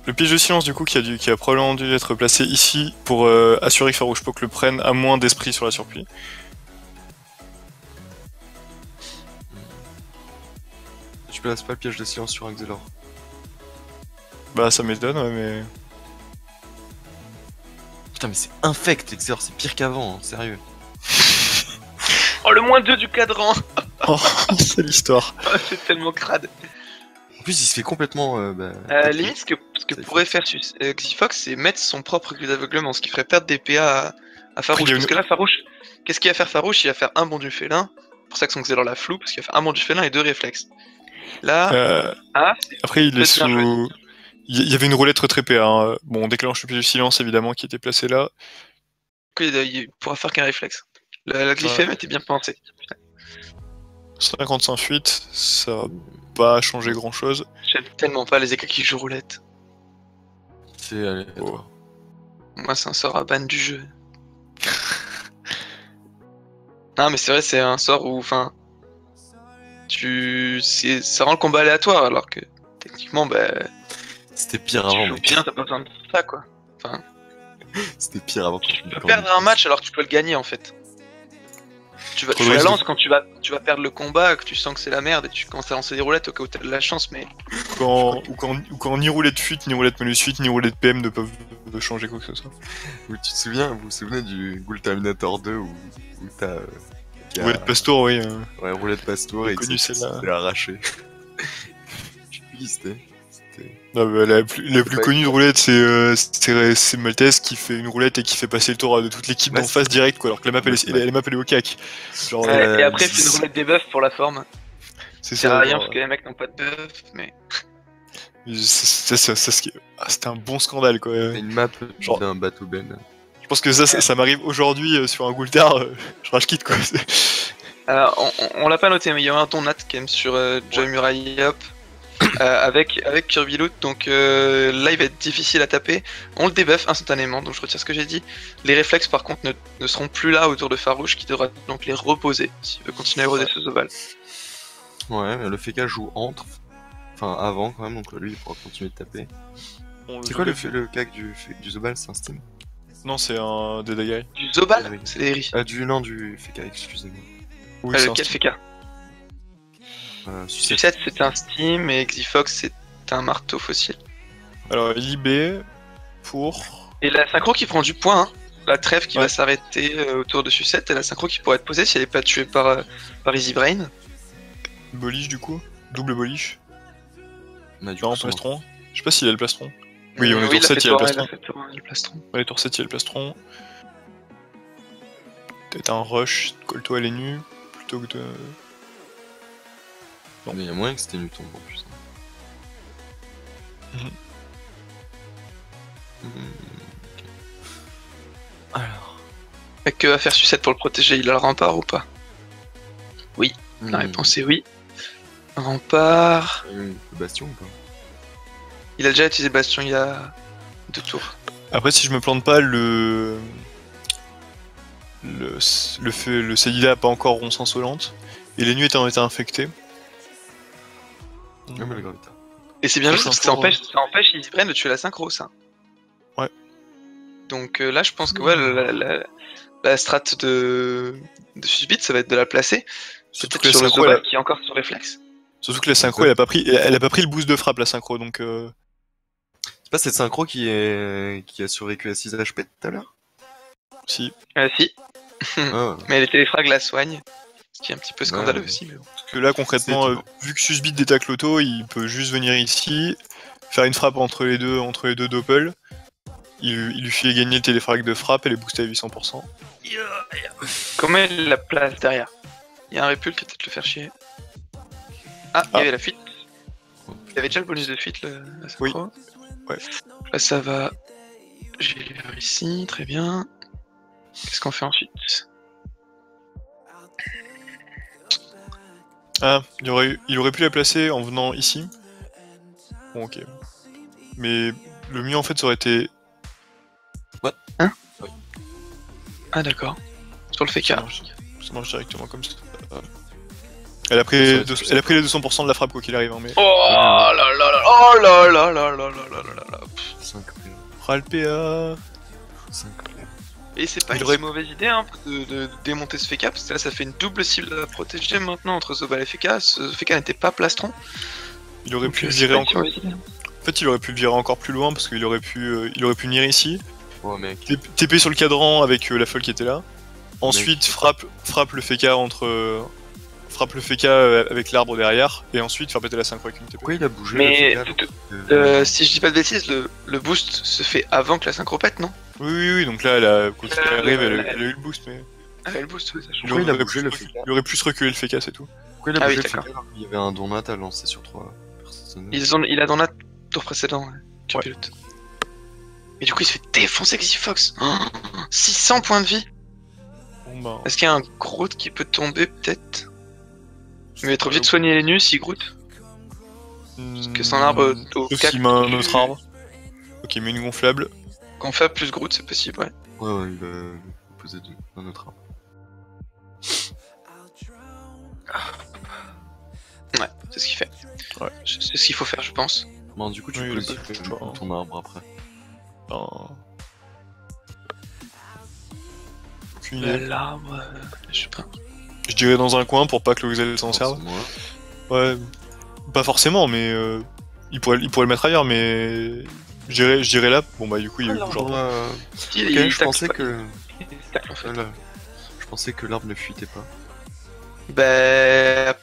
Le piège de silence du coup qui a probablement dû être placé ici pour assurer que Farouche Pock le prenne à moins d'esprit sur la surplie. Tu places pas le piège de silence sur Axelor. Bah ça m'étonne ouais mais... Putain mais c'est infect Axelor, c'est pire qu'avant, hein, sérieux. Oh le moins 2 du cadran. Oh c'est l'histoire. C'est tellement crade. En plus il se fait complètement... Limite ce que pourrait faire Xifox c'est mettre son propre grille d'aveuglement, ce qui ferait perdre des PA à Farouche. Après, Parce que là Farouche, qu'est-ce qu'il va faire Farouche? Il va faire un bond du félin, c'est pour ça que son Xelor la flou, parce qu'il va faire un bond du félin et 2 réflexes. Là, Après il est peut-être bien sous... Il y avait une roulette retrépée, hein. Bon on déclenche le piège de silence évidemment qui était placé là. il pourra faire qu'un réflexe. La glyphème était bien pensée. 55 fuites, ça va pas changer grand chose. J'aime tellement pas les écailles qui jouent roulette. C'est aléatoire. Moi, c'est un sort à ban du jeu. Non, mais c'est vrai, c'est un sort où, enfin, ça rend le combat aléatoire, alors que techniquement, C'était pire tu avant, joues mec. bien, t'as pas besoin de ça, quoi. C'était pire avant. Tu peux perdre un match alors que tu peux le gagner, en fait. Tu Trop la risque. lances quand tu vas perdre le combat, que tu sens que c'est la merde et tu commences à lancer des roulettes au cas où t'as de la chance, mais Ou quand ni roulette fuite, ni roulette malus fuite, ni roulette PM ne peuvent changer quoi que ce soit. Vous vous souvenez du Ghoul Terminator 2 où t'as... Roulette Pastour, oui. Ouais, roulette Pastour J'ai et connu celle-là. c'était arraché. Je sais plus qui c'était. Non, mais la plus Ouais. connue de roulette, c'est Maltese qui fait une roulette et qui fait passer le tour de toute l'équipe Ouais, d'en face direct, quoi, alors que la map elle est au cac. Genre, et après, il fait une roulette des buffs pour la forme. c'est Ça sert à rien genre, parce que les mecs n'ont pas de buff, mais c'était un bon scandale, quoi. C'est une map Genre- d'un bateau Ben. Je pense que ça m'arrive aujourd'hui sur un Goultar, je rage quitte, quoi. on l'a pas noté, mais il y a un ton nat quand même sur Joy Muraille Hop. avec Kirby Loot, donc là il va être difficile à taper. On le debuff instantanément, donc je retire ce que j'ai dit. Les réflexes par contre ne seront plus là autour de Farouche, qui devra donc les reposer s'il veut continuer à éroder ce Zobal. Ouais, mais le Feka joue entre. Enfin, avant quand même, donc lui il pourra continuer de taper. C'est quoi le gag du Zobal? C'est un Steam? Non, c'est un Dedagai. Du Zobal, Oui. c'est des Ri. Non, du Feka, excusez-moi. Oui, c'est un Lequel Steam. FK Sucette. Sucette c'est un Steam et Xifox c'est un marteau fossile. Alors, Libé pour. Et la synchro qui prend du point, hein. La trêve qui Ouais. va s'arrêter autour de Sucette et la synchro qui pourrait être posée si elle est pas tuée par Easy Brain. Boliche du coup. Double boliche. Bah, du Non, coup, ça plastron. Je sais pas s'il a le plastron. Oui, on est il tour 7, il y a le plastron. le plastron. Ouais, tour 7, il y a le plastron. Peut-être un rush, colle-toi les nus, plutôt que de. marche. Mais il y a moyen que c'était nu tombe en plus. Mhm. Ok. Alors. Mais que va faire Sucette pour le protéger? Il a le rempart ou pas? La réponse est oui. Rempart. Le bastion ou pas? Il a déjà utilisé Bastion il y a 2 tours. Après, si je me plante pas, le Célida a pas encore ronce insolente. Et les nuits étant été infectées. Ah, mais le Gravita. Et c'est bien Ça, juste parce que c'est ça encore- empêche Easy Brain de tuer la synchro, ça. Ouais. Donc là, je pense que ouais, la strat de Susbit, ça va être de la placer. Surtout Peut-être que la sur le synchro, Zobal elle a- qui est encore sur réflexe. Surtout que la synchro, elle a pas pris le boost de frappe, la synchro, donc C'est pas cette synchro qui a survécu à 6 HP tout à l'heure? si. Si, Ah, mais les téléfrags la soignent. Ce qui est un petit peu scandaleux Ouais. aussi, mais bon. Parce que là, concrètement, C'est étonnant. vu que Susbit détacle l'auto, il peut juste venir ici, faire une frappe entre les deux doppels. Il lui fait gagner le téléfrag de frappe et les booster à 800%. Comment il la place derrière? Il y a un répul qui va peut-être le faire chier. Ah, il y avait la fuite. Il y avait déjà le bonus de fuite, la synchro. Oui. Ouais. Là, ça va. J'ai l'heure ici, très bien. Qu'est-ce qu'on fait ensuite? Ah, il aurait pu la placer en venant ici. Bon, ok. Mais le mieux en fait, ça aurait été. Ah, d'accord. Sur le Ça FK. marche directement comme ça. Elle a pris les 200% de la frappe quoi qu'il arrive, hein, mais. Oh là là là. Oh là là là là là là là là. 5 PA. Ral PA. 5 PA. Et c'est pas Il une aurait- si mauvaise idée hein, de démonter ce FK, parce que là ça fait une double cible à protéger maintenant entre Zobal et FK. Ce FK n'était pas plastron. Il aurait Donc, pu le c'est virer pas une si encore. mauvaise idée. En fait, il aurait pu le virer encore plus loin parce qu'il aurait pu venir ici, Oh mec. TP sur le cadran avec la folle qui était là. Ensuite, frappe le FK frappe le FK avec l'arbre derrière, et ensuite faire péter la synchro avec une TP. Pourquoi il a bougé Mais le Feka, si je dis pas de bêtises, le boost se fait avant que la synchro pète, non? Oui, donc là, quand elle arrive, elle a eu le boost, mais. Ah, le boost, ouais, ça change. Pourquoi il a aurait bougé plus le recul- FK? Il aurait plus reculé le FK, c'est tout. Pourquoi il a Ah bougé oui, le Feka d'accord. alors qu'il y avait un donut à lancer sur 3 personnes? Il a dans la tour précédent, ouais, pilote. Et du coup, il se fait défoncer Xifox. Oh, 600 points de vie. Bon bah. Est-ce qu'il y a un Groot qui peut tomber, peut-être? Il va être obligé de soigner les nus s'il Groot. Parce que son arbre au Sauf 4 s'il met un autre arbre. Ok, mais une gonflable. qu'on fait plus Groot, c'est possible, ouais. Ouais, il va poser un autre arbre. Ouais, c'est ce qu'il fait. Ouais. C'est ce qu'il faut faire, je pense. Bon, du coup, tu Oui, peux il a aussi pas le faire choix. ton arbre après. Aucune idée. L'arbre, je sais pas. Je dirais dans un coin pour pas que l'Oxel s'en serve. Moi. Ouais, pas forcément, mais il pourrait le mettre ailleurs, mais je dirais là. Bon bah du coup il y a eu genre. Il, Ok, il je tacle pensais pas. que. Il tacle, en fait. Voilà. Je pensais que l'arbre ne fuitait pas. Bah.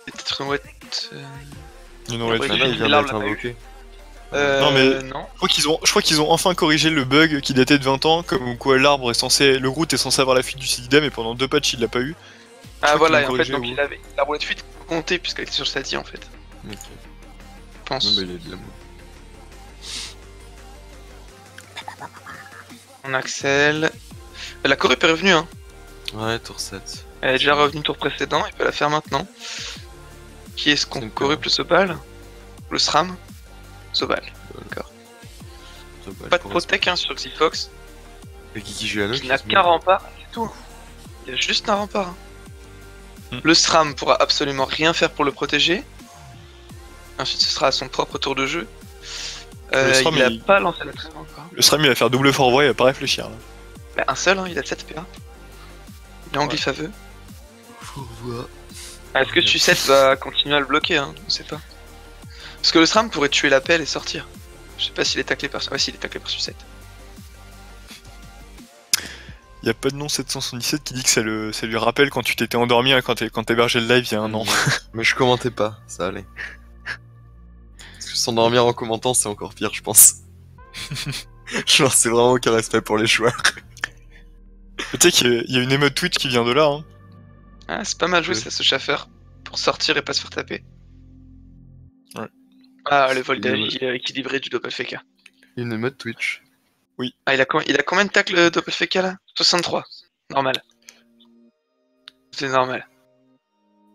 Peut-être une ouette. Il y en aurait Ouais, été. Là, il vient l'arbre d'être l'a pas eu. invoqué. Non, mais- Non. Je crois qu'ils ont enfin corrigé le bug qui datait de 20 ans, comme quoi l'arbre est censé, le route est censé avoir la fuite du Célida, mais pendant 2 patchs il l'a pas eu. Ah crois voilà, qu'ils et l'ont en fait, corrigé, donc ouais. il avait la roulette de fuite comptait puisqu'elle était sur Sadi en fait. Ok. Je Non, pense. mais il est de l'amour. On accèle. La Corée est revenue, hein. Ouais, tour 7. Elle est déjà revenue tour précédent, il peut la faire maintenant. Qui est-ce qu'on C'est corrupt ce bal? le SRAM, Zobal. D'accord. Pas de protec hein, sur Xifox. Et Kiki Juliano Il n'a qu'un rempart, c'est tout. Il a juste un rempart. Hein. Le SRAM pourra absolument rien faire pour le protéger. Ensuite, ce sera à son propre tour de jeu. Il a pas lancé la trêve encore. Le SRAM il va faire double forward, il va pas réfléchir là. Bah, un seul, hein, il a 7 PA. Il est en glyphe aveu. Est-ce que Sucette va continuer à le bloquer hein? On sait pas. Parce que le SRAM pourrait tuer l'appel et sortir. Je sais pas s'il est taclé par... Ouais, s'il est taclé par Sucette. Y a pas de nom 777 qui dit que ça lui rappelle quand tu t'étais endormi hein, quand t'hébergeais le live il y a un an. Mais je commentais pas, ça allait. Parce que s'endormir en commentant, c'est encore pire, je pense. Genre, c'est vraiment aucun respect pour les joueurs. Tu sais qu'il y a une émote Twitch qui vient de là. Hein. Ah, c'est pas mal joué Oui. ça, ce chauffeur. Pour sortir et pas se faire taper. Ouais. Ah, le vol d'avis équilibré du Doppelfeka. Une émeute Twitch. Ah, il a combien de tacles Doppelfeka là? 63. Normal. C'est normal.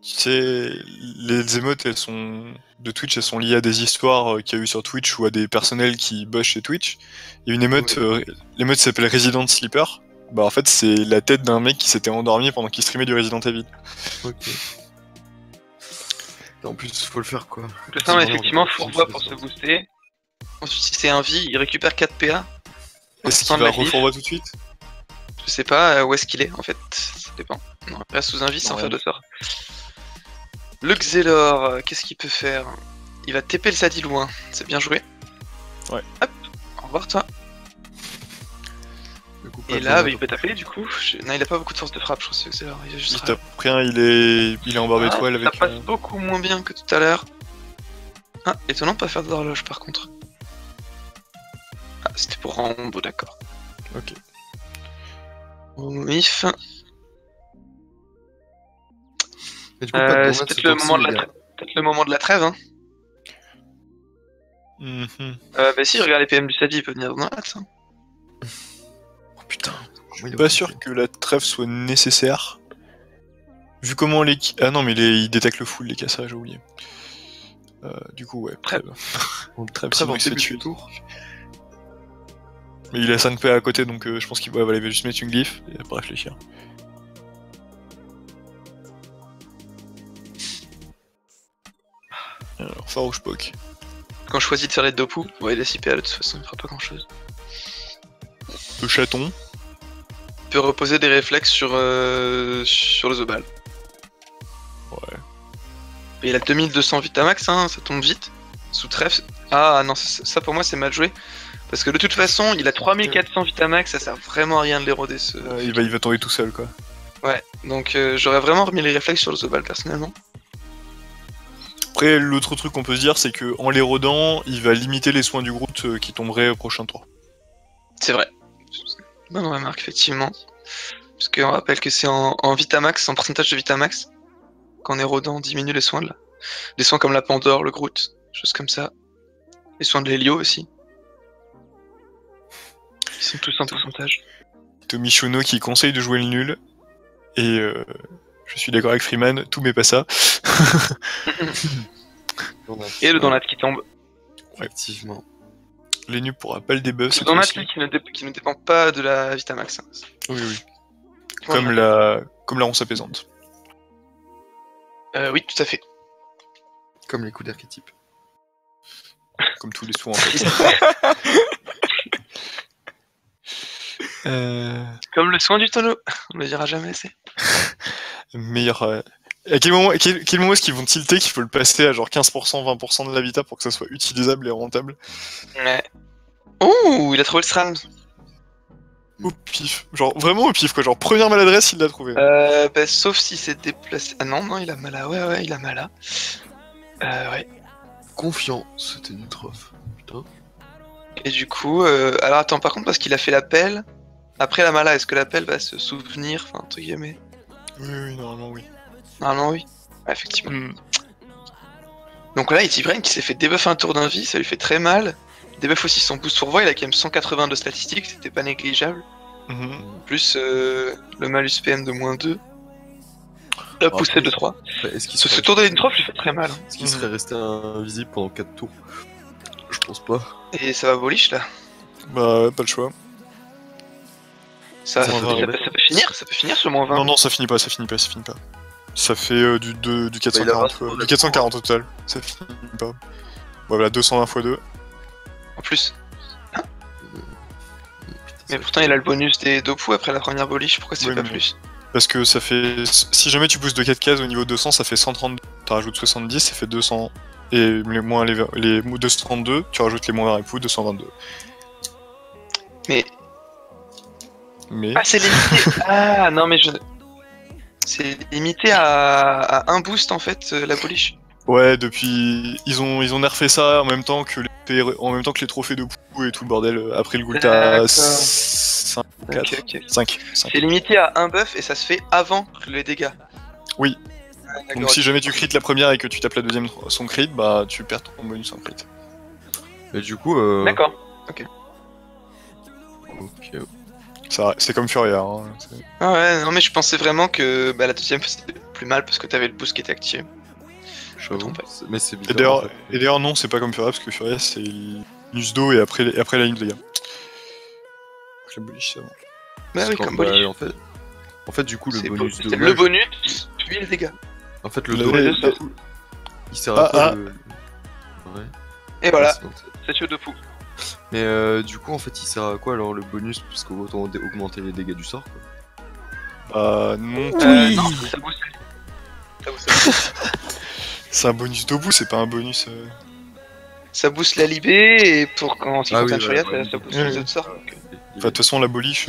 Tu sais, les émotes de Twitch, elles sont liées à des histoires qu'il y a eu sur Twitch ou à des personnels qui bossent chez Twitch. Il y a une émote, l'émote s'appelle Resident Sleeper. Bah en fait c'est la tête d'un mec qui s'était endormi pendant qu'il streamait du Resident Evil. Ok. Et en plus, faut le faire quoi. Le SRAM, effectivement, fourvoie pour se booster. Ensuite, si c'est un vie, il récupère 4 PA. Est-ce Fin qu'il de va la glyphe. reforward tout de suite? Je sais pas où est-ce qu'il est en fait. Ça dépend. Non, il reste sous un vie sans Ouais. faire de sort. Le Xelor, qu'est-ce qu'il peut faire? Il va TP le Sadi loin. C'est bien joué. Ouais. Hop, au revoir toi. Du coup, pas Et de là, zone bah, il peut taper du coup. Non, il a pas beaucoup de force de frappe, je pense, ce Xelor. Il a juste Il tape rien, il est en barbe étoile ça avec... passe beaucoup moins bien que tout à l'heure. Ah, étonnant de pas faire d'horloge par contre. Ah, c'était pour Rambo, d'accord. Ok. Mif. Mais du coup, pas de C'est donut peut-être ce le tour-ci, moment de les la gars. trêve. Peut-être le moment de la trêve, hein. Mhm. Bah si, regarde les PM du Sadi, il peut venir dans la hein. Oh putain. Je suis pas sûr que la trêve soit nécessaire. Vu comment les... Ah non mais il détecte le full les cassas, j'ai oublié. Du coup ouais, trêve. Trêve, Très sinon bon il se fait début tuer. du tour. Mais il a 5 PA à côté donc je pense qu'il va juste mettre une glyphe et pas réfléchir. Alors, Farouche Poke. Quand je choisis de faire les Dopu, ouais, il a 6 PA de toute façon, il fera pas grand chose. Le chaton. Il peut reposer des réflexes sur le Zobal. Ouais. Et il a 2200 Vitamax, hein, ça tombe vite. Sous trèfle. Ah non, ça pour moi c'est mal joué. Parce que de toute façon, il a 3400 Vitamax, ça sert vraiment à rien de l'éroder ce. Il va tomber tout seul quoi. Ouais, donc j'aurais vraiment remis les réflexes sur le Zobal personnellement. Après l'autre truc qu'on peut se dire c'est que en l'érodant, il va limiter les soins du Groot qui tomberaient au prochain tour. C'est vrai. Bonne remarque, effectivement. Parce qu'on rappelle que c'est en Vitamax, en pourcentage de Vitamax, qu'en érodant on diminue les soins de là. Des soins comme la Pandore, le Groot, choses comme ça. Les soins de l'Helio aussi. Ils sont tous en pourcentage. Tommy Shono qui conseille de jouer le nul. Et je suis d'accord avec Freeman, tout mais pas ça. Et le donut qui tombe. Effectivement. Les nuls pourra pas le debuff. Le cette donut fois-ci. lui, qui ne dépend pas de la Vitamax. Hein. Oui, oui. Voilà. Comme la ronce apaisante. Oui, tout à fait. Comme les coups d'archétype. Comme tous les soins en fait. Comme le soin du tonneau. On le dira jamais assez. Meilleur. À quel moment est-ce qu'ils vont tilter qu'il faut le passer à genre 15%, 20% de l'habitat pour que ça soit utilisable et rentable? Ouais. Ouh, il a trouvé le SRAM. Au pif. Genre vraiment au pif quoi. Genre première maladresse, il l'a trouvé. Bah, sauf si c'est déplacé. Ah non, il a Mala. Ouais, il a Mala. Ouais. Confiant, c'était une trophe. Putain. Et du coup, alors attends, par contre, parce qu'il a fait l'appel, après la Mala, est-ce que l'appel va se souvenir, enfin, entre guillemets? Oui, normalement oui. Normalement, oui. Ouais, effectivement. Hmm. Donc là, Itibrain qui s'est fait debuff un tour d'un vie, ça lui fait très mal. Debuff aussi son boost sur voix, il a quand même 180 de statistiques, c'était pas négligeable. Mhm. Plus le malus PM de -2. La poussée de 3. Est-ce qu'il Ce serait... tour de Lintrof lui fait très mal. Est-ce qu'il serait resté invisible pendant 4 tours? Je pense pas. Et ça va Boliche là. Bah, pas le choix. Ça, Ça ça, va, ça ouais. peut, ça peut finir, ce moins 20. Non, non, ça finit pas. Ça fait du 440, il a du 440 au total. Ça finit pas. Voilà, 220 x 2. En plus. Putain, Mais ça- pourtant il a le bonus des Dopu après la première Boliche, pourquoi c'est Oui, pas mais- plus? Parce que ça fait. Si jamais tu pousses de 4 cases au niveau 200, ça fait 132. Tu rajoutes 70, ça fait 200. Et les 232, tu rajoutes les moins 20 époux, 222. Mais. Mais. Ah, c'est limité! Ah, non, mais je. C'est limité à un boost en fait, la Boliche. Ouais, depuis. Ils ont nerfé ça en même temps que les trophées de poux et tout le bordel. Après le Gulta D'accord. 5, 4, Ok, ok. 5. C'est limité à un buff et ça se fait avant les dégâts. Oui. Ah, d'accord, Donc si ok. jamais tu crit la première et que tu tapes la deuxième son crit, bah tu perds ton bonus en crit. Mais du coup, D'accord. ok. Ça, c'est comme Furia. Hein. Ah ouais, non mais je pensais vraiment que bah, la deuxième c'était plus mal parce que t'avais le boost qui était activé. J'avoue. trompe. Mais c'est Et bizarre. en d'ailleurs, fait. et d'ailleurs non, c'est pas comme Furia parce que Furia c'est bonus d'eau et après la ligne de dégâts. Donc la bullish c'est bon. Bah oui, Quand- comme bah, Boliche. en fait, du coup, le C'est bonus c'est de le bonus, puis les dégâts. En fait, le Le- dommage, le- il sert à quoi Ah, le... Ouais. Et voilà, c'est bon, c'est tué de fou. Mais du coup, en fait, il sert à quoi alors le bonus? Parce qu'on va augmenter les dégâts du sort, quoi. Bah non, Non, ça booste. Ça booste. c'est un bonus d'obus, c'est pas un bonus. Ça booste la libé et pour quand il Ah concerne oui, Furia, ouais, ça booste ouais. les autres sorts. Donc, Enfin, de toute façon, la boliche,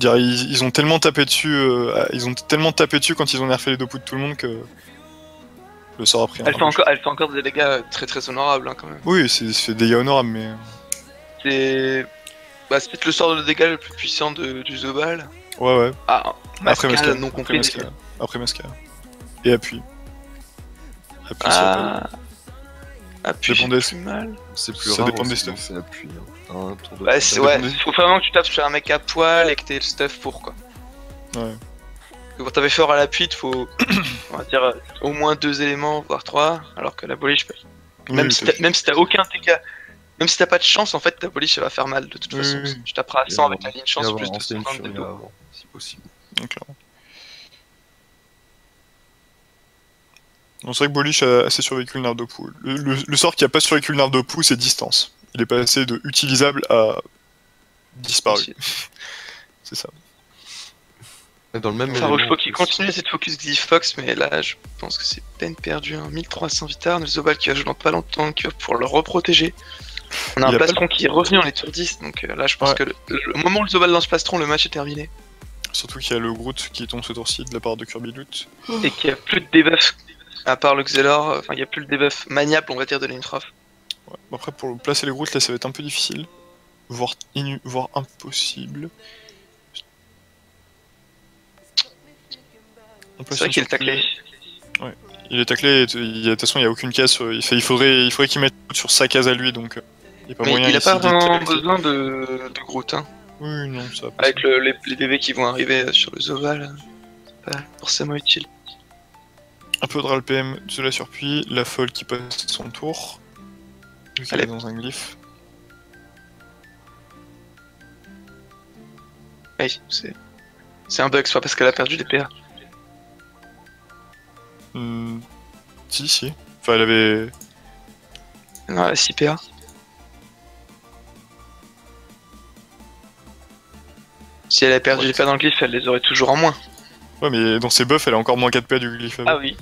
ils ont tellement tapé dessus, quand ils ont nerfé les deux poutres de tout le monde que le sort a pris un elle fait encore des dégâts très très honorables hein, quand même. Oui, c'est fait des dégâts honorables, mais C'est peut-être le sort de dégâts le plus puissant du Zobal. ouais. Ah, Après Mascara Mascara, non après compris. Mascara, après Mascara. Et appui. Appui sur la- Appui, Dépend c'est des- plus mal. C'est plus Ça rare dépend des aussi, stuffs. c'est appui. Hein. Un tour de... Ouais, ça ouais, dépend des- faut vraiment que tu tapes sur un mec à poil et que t'aies le stuff pour quoi. Ouais. Quand t'avais fort à l'appui, il te faut, on va dire, au moins 2 éléments, voire 3, alors que la boliche, même si t'as aucun dégât, même si t'as pas de chance, en fait, ta boliche elle va faire mal de toute Oui, façon. oui. Tu taperas à 100 avec la ligne Et chance avoir plus de lancé une 120 de furie dos. avant, si possible. Donc, clairement. Non, c'est vrai que Boliche a assez survécu le Nardopu. Le sort qui a pas survécu le Nardopu, c'est distance. Il est passé de utilisable à disparu. C'est ça. Et dans le même Farouche, élément, faut qu'il continue à essayer de focus Glyphox, mais là, je pense que c'est peine perdue. Hein. 1300 vitar, le Zobal qui va jouer dans pas longtemps, qui va pouvoir le reprotéger. On a Il un a pas plastron qui est revenu, on est sur 10, donc là, je pense Ouais. que au moment où le Zobal lance plastron, le match est terminé. Surtout qu'il y a le Groot qui tombe ce tour-ci de la part de Kirby Loot. Et qu'il n'y a plus de debuff, à part le Xelor, enfin, il n'y a plus le debuff maniable, on va dire, de l'Introf. Ouais. Après, pour placer les Groot, là, ça va être un peu difficile. Voire impossible. On place C'est vrai un qu'il est surplus. taclé. Il est taclé, et de toute façon, il n'y a aucune case. Il faudrait qu'il mette sur sa case à lui, donc il n'y a pas Mais moyen il a ici pas d'être vraiment taclé. besoin de Groot, hein. Oui, non, ça va pas. Avec les bébés qui vont arriver sur le Zoval, c'est pas forcément utile. Un peu de RAL-PM de la surpuis, la folle qui passe son tour. Vu qu'elle Allez. est dans un glyphe. Oui, c'est un bug, soit parce qu'elle a perdu des PA. Si. Enfin, elle avait. Non, elle a 6 PA. Si elle a perdu Ouais. les PA dans le glyphe, elle les aurait toujours en moins. Ouais, mais dans ses buffs, elle a encore moins 4 PA du glyphe. Ah oui.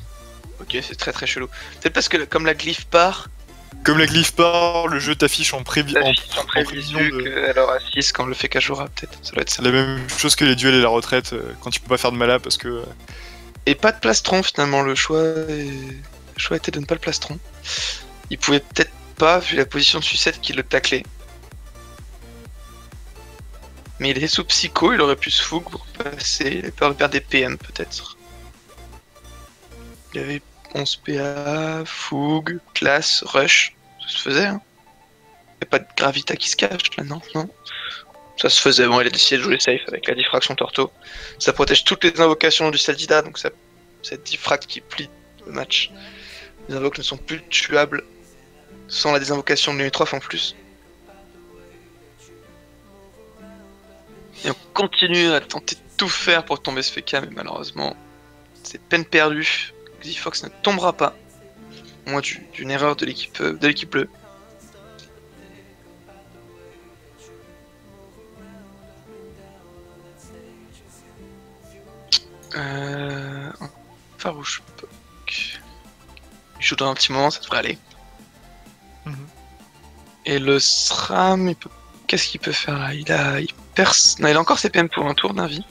Ok, c'est très très chelou. Peut-être parce que comme la glyphe part, Comme la glyphe part, le jeu t'affiche en la prévision. fiche en prévision qu'elle aura 6 quand le fait Kajura, peut-être. Ça doit être ça. La même chose que les duels et la retraite, quand tu peux pas faire de mala parce que. Et pas de plastron finalement, le choix était de ne pas le plastron. Il pouvait peut-être pas, vu la position de sucette qui le taclait. Mais il est sous psycho, il aurait pu se fougue pour passer, il a peur de perdre des PM peut-être. Il avait 11 PA, fougue, classe, rush, ça se faisait hein. Y'a pas de gravita qui se cache là, non. Ça se faisait, bon, il a décidé de jouer safe avec la diffraction Torto. Ça protège toutes les invocations du Saldida, donc ça, cette diffract qui plie le match. Les invoques ne sont plus tuables sans la désinvocation de l'Unitrof en plus. Et on continue à tenter de tout faire pour tomber ce FK, mais malheureusement, c'est peine perdue. Xifox ne tombera pas, au moins d'une erreur de l'équipe bleue. Farouche Puck. Il joue dans un petit moment, ça devrait aller. Et le SRAM, il peut... qu'est-ce qu'il peut faire là? Il perce. Non, il a encore ses PM pour un tour d'invie.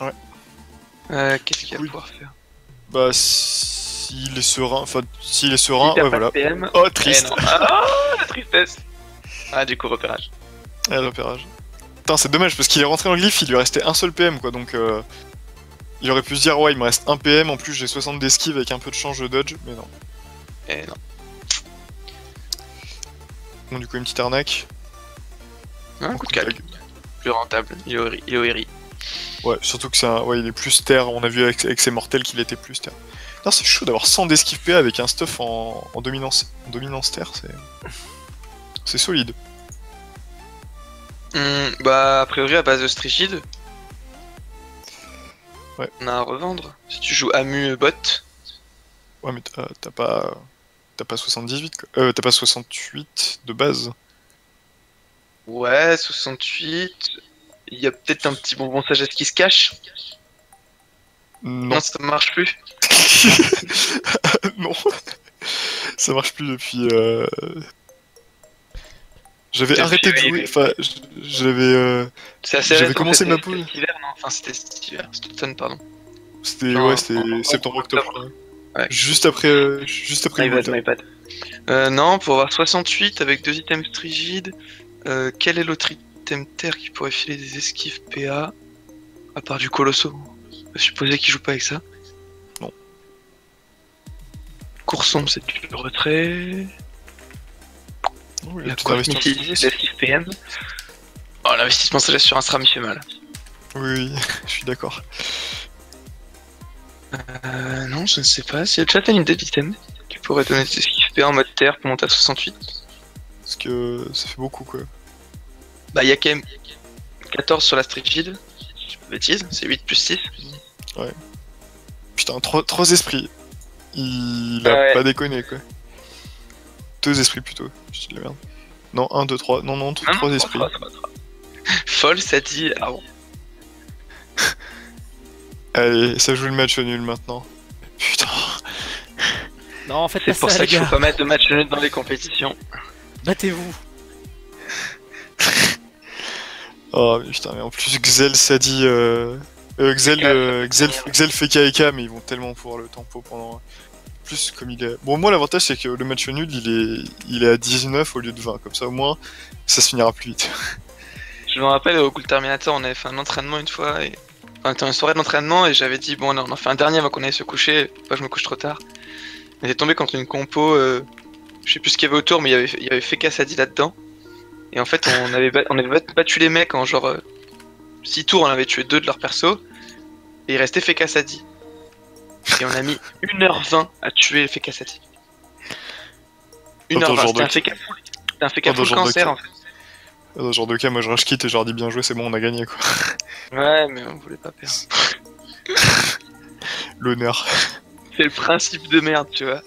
Ouais. Qu'est-ce qu'il va pouvoir faire? Bah, s'il est serein, s'il est serein, il ouais, voilà. PM. Oh, triste. Ah, la tristesse. Ah, du coup, repérage. Ah, repérage. Putain, c'est dommage parce qu'il est rentré en glyphe, il lui restait un seul PM quoi, donc il aurait pu se dire ouais, il me reste un PM, en plus j'ai 60 d'esquive avec un peu de change de dodge, mais non. Et non. Bon, du coup, une petite arnaque. Un coup de calme. Plus rentable, il est au RI. Ouais, surtout que c'est un... ouais, il est plus terre, on a vu avec ses mortels qu'il était plus terre. Putain, c'est chaud d'avoir 100 d'esquive PA avec un stuff en dominance terre, c'est solide. Bah, a priori, à base de Strigid, ouais. On a à revendre. Si tu joues Amu bot. Ouais, mais t'as pas 78 quoi. T'as pas 68 de base. Ouais, 68. Il y a peut-être un petit bonbon sagesse qui se cache. Non, ça marche plus. Non. Ça marche plus depuis... J'avais arrêté de jouer, enfin, j'avais commencé ma poule. C'était hiver, non? Enfin, c'était hiver, c'était automne, pardon. C'était, ouais, c'était septembre-octobre. Ouais. Juste après my bad. Non, pour avoir 68 avec 2 items Strigid, quel est l'autre item terre qui pourrait filer des esquives PA? À part du Colosso. Je supposais qu'il joue pas avec ça. Non. Courson, c'est du retrait. Oh, la l'esquive PM. Oh, l'investissement sagesse sur un SRAM, il fait mal. Oui, je suis d'accord. Non, je ne sais pas. Si le chat a une idée d'item qui pourrait donner des esquives PA en mode terre pour monter à 68. Parce que ça fait beaucoup quoi. Bah, il y a quand même 14 sur la Strigid. Je dis pas de bêtises, c'est 8 plus 6. Ouais. Putain, 3 esprits. Il a pas déconné quoi. 2 esprits plutôt, je dis de la merde. Non, 1, 2, 3. Non, 3 esprits. 3. Folle, ça dit. Ah bon. Allez, ça joue le match nul maintenant. Putain. Non, en fait, c'est pour ça qu'il faut pas mettre de match nul dans les compétitions. Battez-vous. Oh mais putain, mais en plus Xel ça dit Xel fait KK, mais ils vont tellement pouvoir le tempo pendant... Plus comme il est... Bon, moi l'avantage c'est que le match nul il est à 19 au lieu de 20, comme ça au moins ça se finira plus vite. Je me rappelle au Cool Terminator, on avait fait un entraînement une fois, et... enfin, une soirée d'entraînement, et j'avais dit bon, on en fait un dernier avant qu'on aille se coucher, pas que je me couche trop tard. On était tombé contre une compo, je sais plus ce qu'il y avait autour, mais il y avait Feka Sadi là-dedans. Et en fait, on avait battu les mecs en genre 6 tours, on avait tué 2 de leurs persos, et il restait Feka Sadi. Et on a mis 1h20 à tuer Feka Sadi. 1h20, c'était un Feka full cancer en fait. Dans ce genre de cas, moi je rush quitte et je leur dis bien joué, c'est bon, on a gagné quoi. Ouais, mais on voulait pas perdre. L'honneur. C'est le principe de merde, tu vois.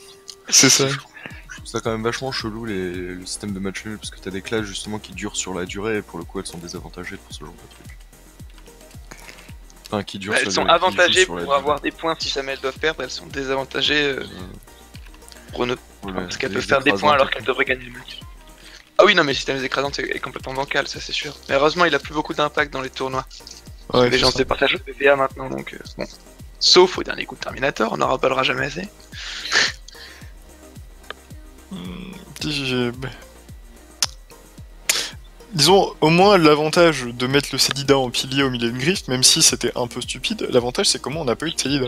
C'est ça. Je trouve ça quand même vachement chelou le système de match nul, parce que t'as des classes justement qui durent sur la durée et pour le coup elles sont désavantagées pour ce genre de truc. Enfin, qui durent elles sont avantagées pour avoir des points si jamais elles doivent perdre, elles sont désavantagées pour ne... parce qu'elles peuvent faire des points alors qu'elles devraient gagner le match. Ah oui, non, mais le système des écrasantes est complètement bancal, ça c'est sûr. Mais heureusement, il a plus beaucoup d'impact dans les tournois. Ouais, les gens se départagent au PVA maintenant, donc bon. Sauf au dernier coup de Terminator, on n'en rappellera jamais assez. Disons, au moins l'avantage de mettre le Célida en pilier au milieu d'une griffe, même si c'était un peu stupide, l'avantage c'est comment on n'a pas eu de Célida.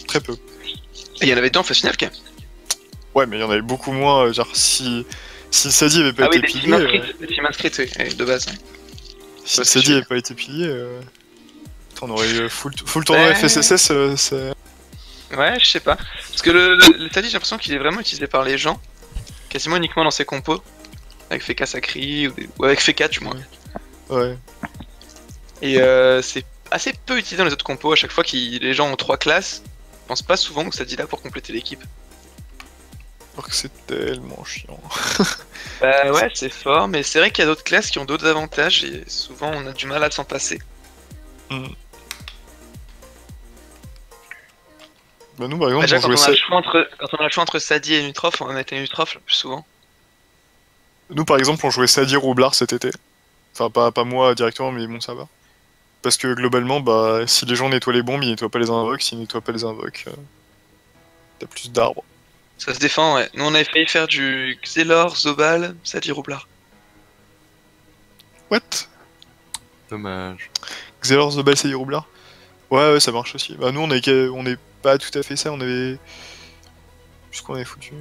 Très peu. Et il y en avait deux en phase finale quand même. Ouais, mais il y en avait beaucoup moins, genre si le Sadi avait pas été pilier... des team inscrites, oui, de base. Si Ouais, c'est Sadie sûr. n'avait pas été pilier, on aurait eu full tournoi Ouais. FSSS, c'est... Ouais, je sais pas. Parce que le Tadi, j'ai l'impression qu'il est vraiment utilisé par les gens, quasiment uniquement dans ses compos. Avec Feka Sakri, ou avec Feka du moins. Ouais. Et c'est assez peu utilisé dans les autres compos. À chaque fois que les gens ont 3 classes, je pense pas souvent que ça dit là pour compléter l'équipe. Alors que c'est tellement chiant. Bah ouais, c'est fort, mais c'est vrai qu'il y a d'autres classes qui ont d'autres avantages et souvent on a du mal à s'en passer. Bah nous par exemple, Déjà, on jouait ça... quand on a le choix entre Sadi et Nutrof, on va mettre Nutrof le plus souvent. Nous par exemple, on jouait Sadie Roublard cet été. Enfin pas moi directement, mais mon serveur. Parce que globalement, bah si les gens nettoient les bombes, ils nettoient pas les invoques. S'ils nettoient pas les invoques, t'as plus d'arbres. Ça se défend, ouais. Nous on avait failli faire du Xelor, Zobal, Sadi Roublard. What? Dommage. Xelor, The Ball, Sadie Roublard? Ouais, ça marche aussi. Bah nous on est pas tout à fait ça, on avait... Qu'est-ce qu'on avait foutu?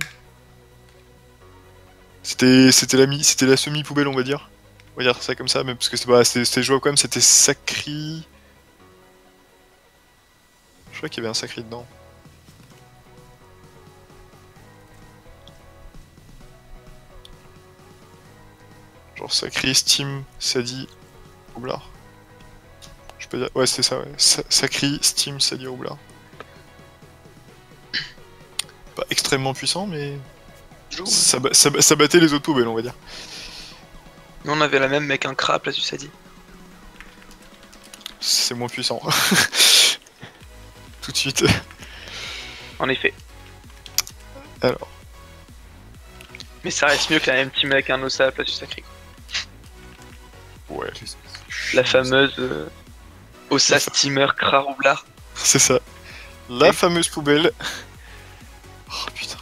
C'était la semi-poubelle, on va dire. On va dire ça comme ça, mais parce que c'était jouable quand même, c'était Sacri... Je crois qu'il y avait un Sacri dedans. Genre Sacri, Steam, Sadie, Roublard. Je peux dire... Ouais, c'était ça, ouais. Sacri, Steam, Sadie, Roublard. Pas extrêmement puissant, mais... Joue. Ça battait les autres poubelles, on va dire. Nous on avait la même mec un cra à place du Sadi. C'est moins puissant. Tout de suite. En effet. Alors. Mais ça reste mieux que la même team avec un Ossa à la place du Sacré. Ouais. La fameuse Ossa Steamer Kra Roublard. C'est ça. La fameuse poubelle. Oh putain.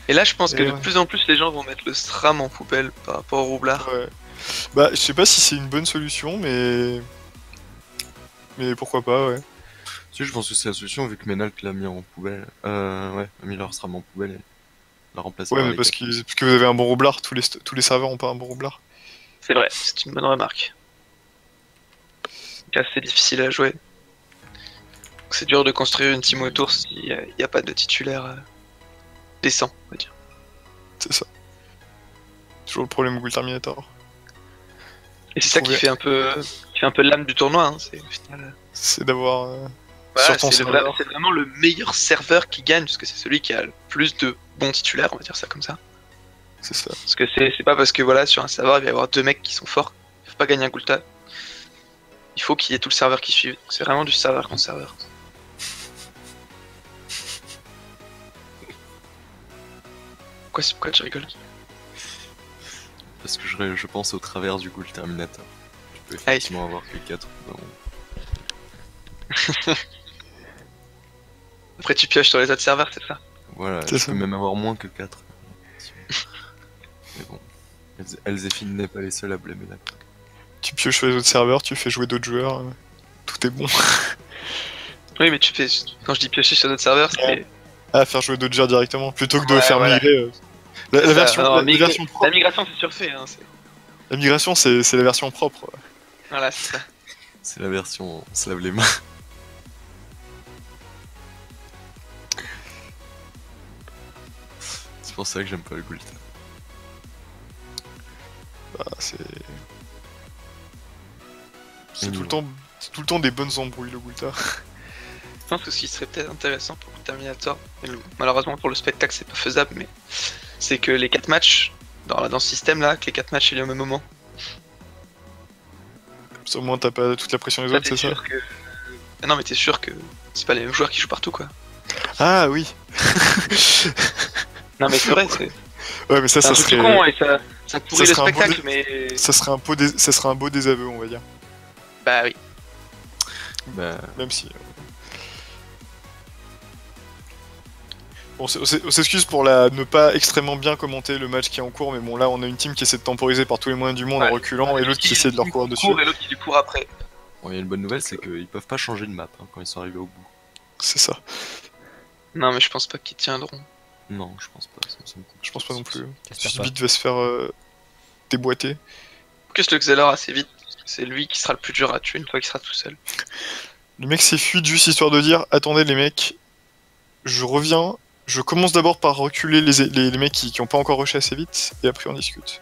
Et là, je pense que Et de ouais. plus en plus les gens vont mettre le SRAM en poubelle par rapport au Roublard. Ouais. Bah, je sais pas si c'est une bonne solution, mais. Mais pourquoi pas, ouais. Si, je pense que c'est la solution vu que Menalk l'a mis en poubelle. Ouais, a mis leur SRAM en poubelle et l'a remplacé Ouais, par mais les parce quatre. que vous avez un bon roublard, tous les serveurs ont pas un bon roublard. C'est vrai, c'est une bonne remarque. C'est assez difficile à jouer. C'est dur de construire une team autour s'il n'y a pas de titulaire décent, on va dire. C'est ça. Toujours le problème Google Terminator. Et c'est ça qui fait un peu l'âme du tournoi. Hein. C'est au final. C'est d'avoir. Voilà, sur ton serveur. c'est vraiment le meilleur serveur qui gagne, parce que c'est celui qui a le plus de bons titulaires, on va dire ça comme ça. C'est ça. Parce que c'est pas parce que voilà, sur un serveur il va y avoir 2 mecs qui sont forts, ils peuvent pas gagner un Gulta. Il faut qu'il y ait tout le serveur qui suive. C'est vraiment du serveur contre serveur. Pourquoi tu rigoles? Parce que je pense au travers du Ghoul Terminator. Tu peux Ah, effectivement avoir que 4. Après tu pioches sur les autres serveurs, c'est ça? Voilà, C'est je ça. peux même avoir moins que 4. Mais bon, Elzéphine n'est pas les seuls à blâmer là. Tu pioches sur les autres serveurs, tu fais jouer d'autres joueurs, tout est bon. Oui, mais tu fais. Quand je dis piocher sur d'autres serveurs, c'est. Ah, faire jouer d'autres joueurs directement, plutôt que de Ouais, faire voilà. migrer. La ça. version, Non, la migrer- version propre. La migration, c'est surfait. Hein, La migration, c'est la version propre. voilà, c'est ça. C'est la version on se lave les mains. C'est pour ça que j'aime pas le Ghoul. Bah, c'est Et tout le temps des bonnes embrouilles, le Gulta. Je pense que ce qui serait peut-être intéressant pour le Terminator, et malheureusement pour le spectacle c'est pas faisable, mais c'est que les 4 matchs, dans ce système là, que les 4 matchs aient lieu au même moment. Au moins, t'as pas toute la pression des Là, autres, t'es c'est ça? sûr que. Ah non, mais t'es sûr que c'est pas les mêmes joueurs qui jouent partout quoi. Ah oui. Non, mais c'est vrai, c'est Ouais, mais ça un truc serait. tout con et ça pourrit le serait un beau spectacle, mais. Ça serait un beau désaveu, on va dire. Bah oui. Bah, Même si. Bon, on s'excuse pour ne pas extrêmement bien commenter le match qui est en cours, mais bon, là, on a une team qui essaie de temporiser par tous les moyens du monde Ouais. en reculant, et l'autre qui essaie de leur courir dessus. Et l'autre qui lui court après. bon, il y a une bonne nouvelle, c'est qu'ils peuvent pas changer de map hein, quand ils sont arrivés au bout. C'est ça. Non, mais je pense pas qu'ils tiendront. Non, je pense pas. Ça me semble Je pense pas non plus. J'espère pas. Susbit va se faire déboîter. Plus le Xelor assez vite. C'est lui qui sera le plus dur à tuer une fois qu'il sera tout seul. Le mec s'est fui juste histoire de dire attendez les mecs, je reviens, je commence d'abord par reculer les mecs qui ont pas encore rushé assez vite, et après on discute.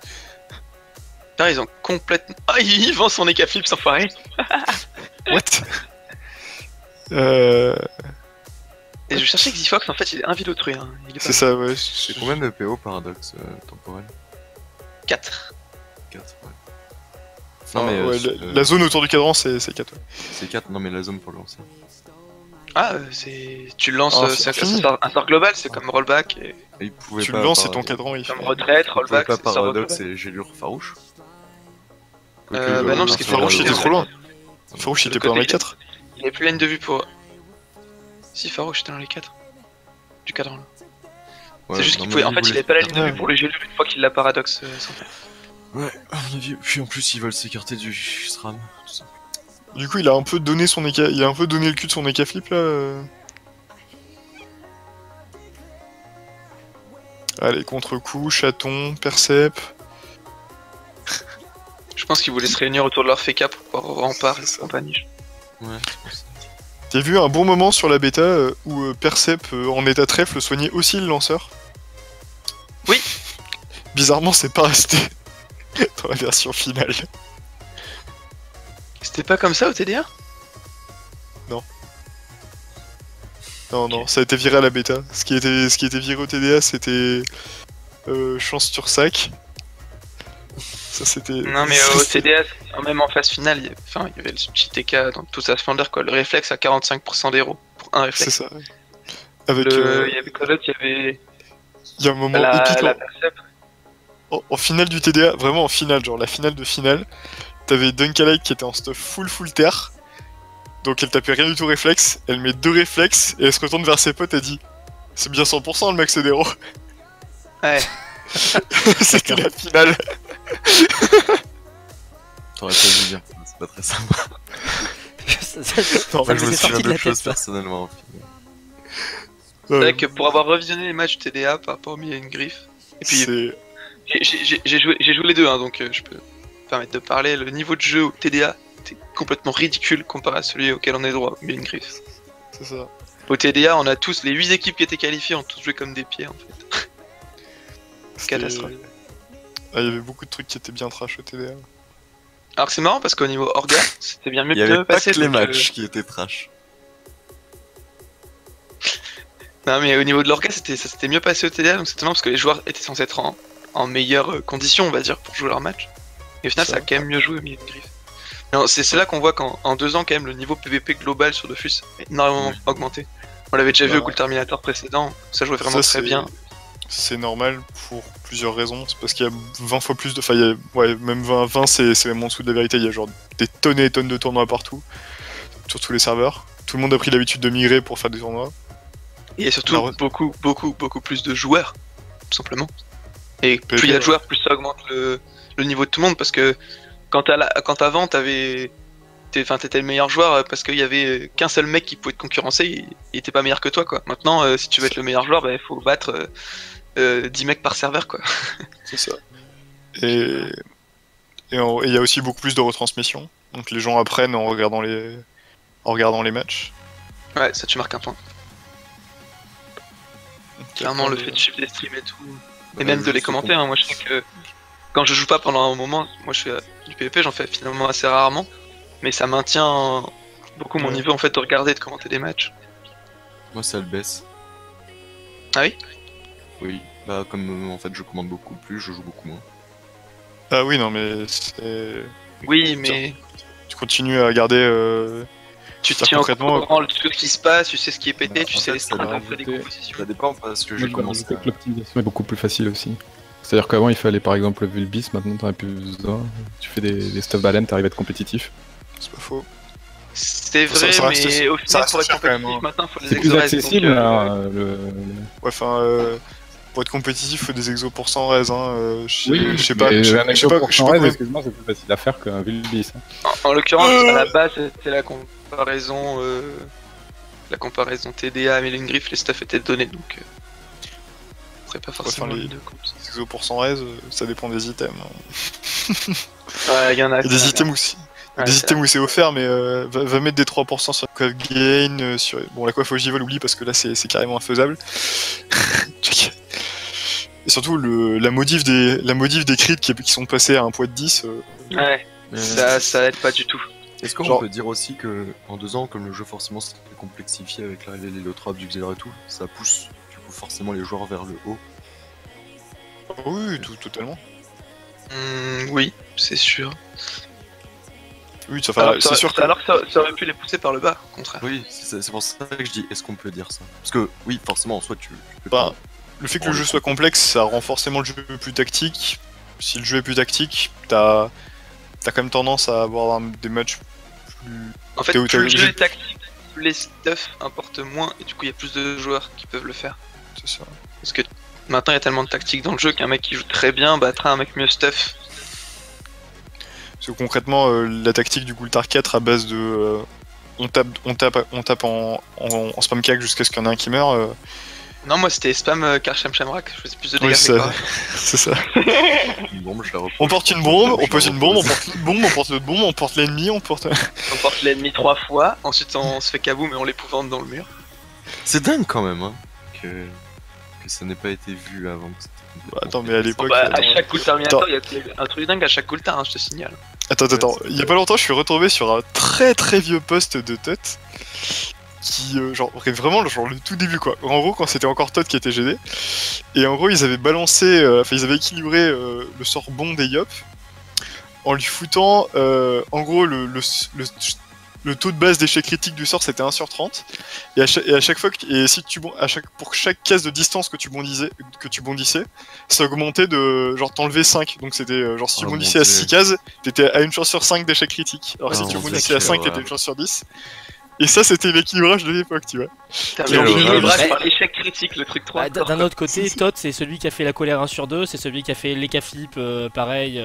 Là, ils ont complètement. Ah, il vend son Eka Flip sans foirer. What? Et je cherchais Xifox, en fait, il est un d'autrui. Hein. C'est ça, ouais. C'est combien de PO paradoxe temporel? 4. 4, ouais. Non, mais la zone autour du cadran, c'est 4. Ouais. C'est 4, non mais la zone pour le lancer. Ah, c'est. Tu le lances, c'est un sort global, c'est comme rollback. Et... Et il pouvait Tu pas le lances et par- ton cadran il fait. Comme retraite, il pouvait rollback, pas c'est sort paradoxe global. et gélure farouche. Bah non, parce que Farouche, il était trop loin. Farouche, il était pas dans les côté- 4. Il avait plus ligne de vue pour. Si, Farouche était dans les 4. Du cadran là. Ouais, C'est juste non, qu'il pouvait. mais En fait, il il voulait- avait pas la ligne de Ouais. vue pour le gélure une fois qu'il l'a paradoxe sans faire. Ouais, à mon avis. Puis en plus, ils veulent s'écarter du SRAM. Tout ça. Du coup, il a un peu donné son Eka, il a un peu donné le cul de son Eka Flip là. Allez, contre-coup, chaton, percep. Je pense qu'ils voulaient se réunir autour de leur FK pour pouvoir rempart et C'est ça. compagnie. Ouais, c'est pour ça. T'as vu un bon moment sur la bêta où Percep en état trèfle soignait aussi le lanceur? Oui. Bizarrement, c'est pas resté dans la version finale. C'était pas comme ça au TDA? Non, non, ça a été viré à la bêta. Ce qui était viré au TDA, c'était chance sur sac. Ça, c'était. Non, mais au TDA, même en phase finale, il y avait le petit TK dans tout sa splendeur, quoi. Le réflexe à 45% d'héros pour un C'est réflexe. ça. Avec. Il y avait quoi d'autre? Il y avait Il y a un moment la épique. Percep. En finale du TDA, vraiment en finale, genre la finale de finale, t'avais Dunkalike qui était en stuff full terre. Donc elle tapait rien du tout réflexe, elle met 2 réflexes et elle se retourne vers ses potes et dit c'est bien 100% le max d'héros. Ouais. C'était la finale. T'aurais pas dû dire, c'est pas très sympa. Non, Enfin, je me c'est souviens sorti de la d'autres choses tête, ça. personnellement. C'est vrai que pour avoir revisionné les matchs du TDA par rapport au Mille et une Griffe, et puis c'est. j'ai joué les deux, hein, donc je peux me permettre de parler. Le niveau de jeu au TDA était complètement ridicule comparé à celui auquel on est droit au Mille et une Griffe. C'est ça. Au TDA, on a tous, les 8 équipes qui étaient qualifiées, ont tous joué comme des pieds en fait. C'était- Catastrophe. Ah, il y avait beaucoup de trucs qui étaient bien trash au TDA. Alors c'est marrant parce qu'au niveau orga, c'était bien mieux Il y avait pas passé. que les donc, matchs qui étaient trash. Non mais au niveau de l'orga, ça s'était mieux passé au TDA, donc c'était marrant parce que les joueurs étaient censés être en meilleures conditions, on va dire, pour jouer leur match. Et au final, ça a quand même mieux joué au Mille et une Griffe. Non, c'est là qu'on voit qu'en 2 ans, quand même, le niveau PVP global sur Dofus a énormément augmenté. On l'avait déjà vu Bah, au Ghoul Terminator précédent, ça jouait vraiment Ça, très bien. C'est normal pour plusieurs raisons. C'est parce qu'il y a 20 fois plus de. Enfin, il y a... ouais, même 20 c'est même en dessous de la vérité. Il y a genre des tonnes et des tonnes de tournois partout, sur tous les serveurs. Tout le monde a pris l'habitude de migrer pour faire des tournois. Et surtout, Alors, beaucoup plus de joueurs, tout simplement. Et plus il y a de joueurs, plus ça augmente le niveau de tout le monde, parce que quand avant, t'étais le meilleur joueur parce qu'il y avait qu'un seul mec qui pouvait te concurrencer, il était pas meilleur que toi, quoi. Maintenant, si tu veux être le meilleur joueur, bah, il faut battre 10 mecs par serveur, quoi. C'est ça. Et il y a aussi beaucoup plus de retransmissions. Donc les gens apprennent en regardant les matchs. Ouais, ça tu marques un point. Clairement, le fait de suivre des streams et tout, et même de les commenter, hein. Moi je sais que quand je joue pas pendant un moment, moi je fais du PvP, j'en fais finalement assez rarement, mais ça maintient beaucoup mon Ouais. niveau en fait de regarder et de commenter des matchs. Moi, ça le baisse. Ah oui? Oui. Bah, comme en fait, je commande beaucoup plus, je joue beaucoup moins. Ah oui, non, mais c'est... Oui, mais Tu continues à regarder... tu te ça, tiens au concrètement, courant de tout ce qui se passe, tu sais ce qui est pété, Bah, tu en sais fait, les ça strats doit après des rajouter- compositions. Ça dépend parce que j'ai Moi, je commencé. rajoutais que l'optimisation est beaucoup plus facile aussi. C'est-à-dire qu'avant il fallait par exemple lever le bis, maintenant t'en as plus besoin. Tu fais des stuff baleines, t'arrives à être compétitif. C'est pas faux. C'est Ça- vrai, ça reste- mais au ça final reste pour être cher quand même, compétitif hein. maintenant faut les C'est plus exoraises, accessible, donc, hein, Ouais, enfin... Pour être compétitif, faut des exos pour 100 raise, hein. Je sais mais pas, je sais un pas, exo pour je sais 100 pas raise, combien- excuse-moi, c'est plus facile à faire qu'un vu le bis. Hein. En l'occurrence, à la base, c'était la comparaison TDA, mais une griffe, les stuff étaient donnés, donc c'est pas forcément enfin, les deux comptes. Les exos pour 100 raise, ça dépend des items. Hein. Ouais, il y en a. Il y a des items aussi. Ouais, des c'est items où c'est offert, mais va mettre des 3% sur la coiffe gain, sur... Bon, la coiffe ogival, oublie, parce que là, c'est carrément infaisable. Et surtout, la modif des crits qui sont passés à un poids de 10... Ouais, ça aide pas du tout. Est-ce qu'on Genre- peut dire aussi que en 2 ans, comme le jeu forcément s'est complexifié avec l'arrivée de l'héliotropes, du Xelor et tout, ça pousse du coup forcément les joueurs vers le haut. Oui, totalement. Oui, c'est sûr. Oui, enfin, c'est sûr que... Alors que ça aurait pu les pousser par le bas, au contraire. Oui, c'est pour ça que je dis, est-ce qu'on peut dire ça? Parce que oui, forcément, en soi, tu peux Bah, pas. le fait que le jeu soit complexe, ça rend forcément le jeu plus tactique. Si le jeu est plus tactique, t'as quand même tendance à avoir des matchs plus... En fait, T'es plus le obligé jeu de- est tactique, plus les stuffs importent moins, et du coup, il y a plus de joueurs qui peuvent le faire. C'est ça. Parce que maintenant, il y a tellement de tactique dans le jeu qu'un mec qui joue très bien battra un mec mieux stuff. Parce que concrètement, la tactique du Gultar 4 à base de... on tape en spam cac jusqu'à ce qu'il y en ait un qui meurt. Non, moi, c'était spam Karcham Shamrock, je faisais plus de dégâts Oui, que c'est les ça. corps. C'est ça. Une bombe, je la reprends. On porte une bombe, on pose une bombe, on porte l'autre bombe, on porte l'autre bombe, on porte l'ennemi, on porte... On porte l'ennemi 3 fois, ensuite on se fait kaboom et on l'épouvante dans le mur. C'est dingue quand même, hein, que ça n'ait pas été vu avant. Que c'était complètement Attends, mais à l'époque... Bah, à attends, chaque coup de Terminator, il y a un truc dingue à chaque coup de Terminator, hein, je te signale. Attends, il y a pas longtemps, je suis retombé sur un très très vieux post de Tot qui, genre, vraiment, genre le tout début quoi. En gros, quand c'était encore Tot qui était GD, et en gros, ils avaient balancé, enfin, ils avaient équilibré le sort bon des Yop en lui foutant, en gros, le taux de base d'échec critique du sort c'était 1 sur 30, et à chaque fois pour chaque case de distance que tu bondissais, ça augmentait de genre t'enlevais 5, donc c'était genre si tu Oh, bondissais mon à Dieu. 6 cases, t'étais à 1 chance sur 5 d'échec critique, alors que Oh, si tu mon Dieu, bondissais à 5 quelle t'étais 1 horreur. chance sur 10, et ça c'était l'équilibrage de l'époque, tu vois. Putain, Quel mais horreur. l'équilibrage Ouais. par l'échec critique, le truc 3. Bah, d'un autre côté, Todd c'est celui qui a fait la colère 1 sur 2, c'est celui qui a fait l'Eka Flip pareil,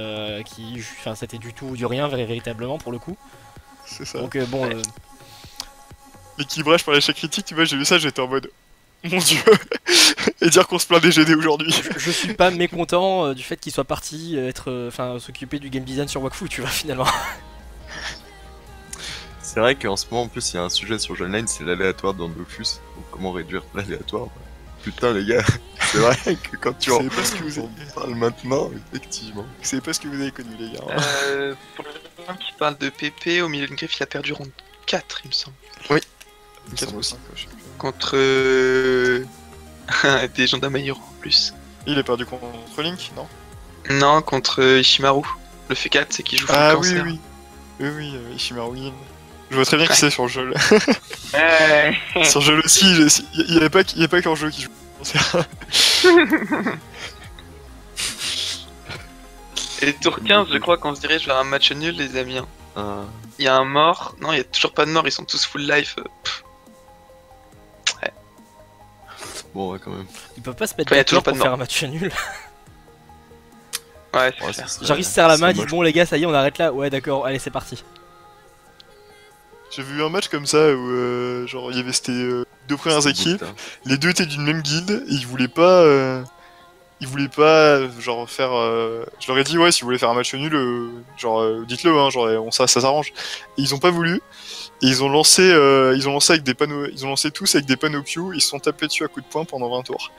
enfin c'était du tout ou du rien véritablement pour le coup. C'est ça. Donc bon, L'équilibrage par l'échec critique, tu vois, j'ai vu ça, j'étais en mode mon dieu, et dire qu'on se plaint des GD aujourd'hui. je suis pas mécontent du fait qu'il soit parti s'occuper du game design sur Wakfu, tu vois finalement. C'est vrai qu'en ce moment, en plus, il y a un sujet sur Online, c'est l'aléatoire dans Dofus. Donc, comment réduire l'aléatoire? Putain, les gars, c'est vrai que quand tu en C'est pas ce que vous on parle maintenant, effectivement. C'est pas ce que vous avez connu, les gars. Pour le gens qui parle de PP, au milieu de griffe, il a perdu round 4, il me semble. Il me semble aussi. Contre des gens d'Amaïro en plus. Il est perdu contre Link, non? Non, contre Ishimaru. Le F4, c'est qui joue full Ah oui, cancer. oui. Oui, Ishimaru Win. Je vois très bien qui c'est sur le jeu. Là. Ouais. Sur le jeu aussi, il y a pas qu'en jeu qui joue. Et tour 15, je crois qu'on se dirige vers un match nul, les amis. hein. Ah, Il y a un mort. Non, il y a toujours pas de mort, ils sont tous full life. bon, ouais, quand même. Ils peuvent pas se mettre Enfin, y a d'accord toujours pas pour de faire un match nul. Ouais, c'est Ouais, clair. ça serait- Genre ils se serrent la main, c'est ils disent moche. bon les gars ça y est on arrête là, ouais d'accord, allez c'est parti. J'ai vu un match comme ça où genre il y avait deux premières C'est équipes, beau, les deux étaient d'une même guilde et ils voulaient pas genre faire je leur ai dit ouais si vous voulez faire un match nul dites-le hein, genre ça s'arrange. Et ils ont pas voulu. Et ils ont lancé avec des panneaux, ils ont lancé tous avec des panneaux Pew, ils se sont tapés dessus à coups de poing pendant 20 tours.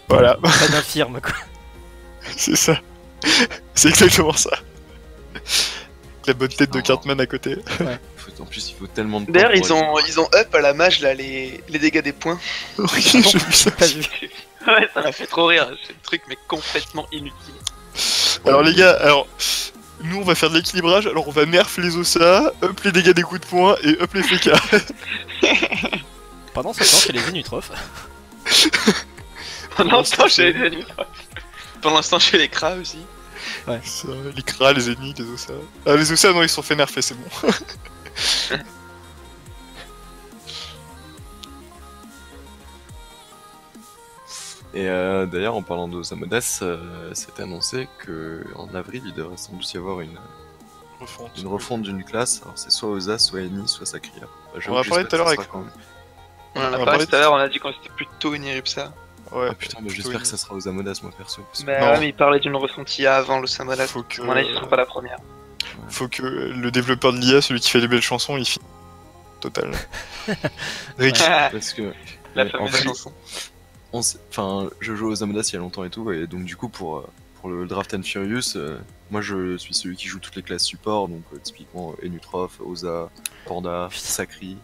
Voilà, Pas d'infirme quoi. c'est ça. C'est exactement ça. La bonne tête de Oh. Cartman à côté. En plus, il faut tellement de temps. D'ailleurs, pour ils ont up à la mage là les dégâts des points. Oui, j'ai vu ça. Pas vu. Ouais, ça m'a fait trop rire. C'est le truc, mais complètement inutile. Alors les gars, nous on va faire de l'équilibrage, alors on va nerf les ossa, up les dégâts des coups de poing et up les FK. Pendant ce temps chez les Vénutrophes. Pour l'instant, chez les ennemis. Pour l'instant, chez les cras aussi. Ça, les cras, les ennemis, les ossa. Ah les ossa non ils se sont fait nerfer, c'est bon. Et d'ailleurs, en parlant de Zamodas, c'était annoncé que en avril, il devrait sans doute y avoir une refonte d'une classe. Alors, c'est soit Osa, soit Eni, soit Sakria. Bah, On en a parlé tout à l'heure avec- On en On a a parlé parlé tout à l'heure, on a dit qu'on était plutôt une Iripsa. Ouais, Ah putain, mais j'espère que ça sera aux Amodas, moi perso. Parce que... Bah Non. ouais, mais il parlait d'une refonte IA avant le Samodas. Faut que... À mon avis, ce sera pas la première. Faut que le développeur de l'IA, celui qui fait les belles chansons, il finisse. Total. Rick. Parce que. La en fameuse fait, chanson. enfin, je joue aux Amodas il y a longtemps et tout, et donc du coup pour le Draft and Furious, moi je suis celui qui joue toutes les classes support, donc typiquement Enutrof, Oza, Panda, Sakri,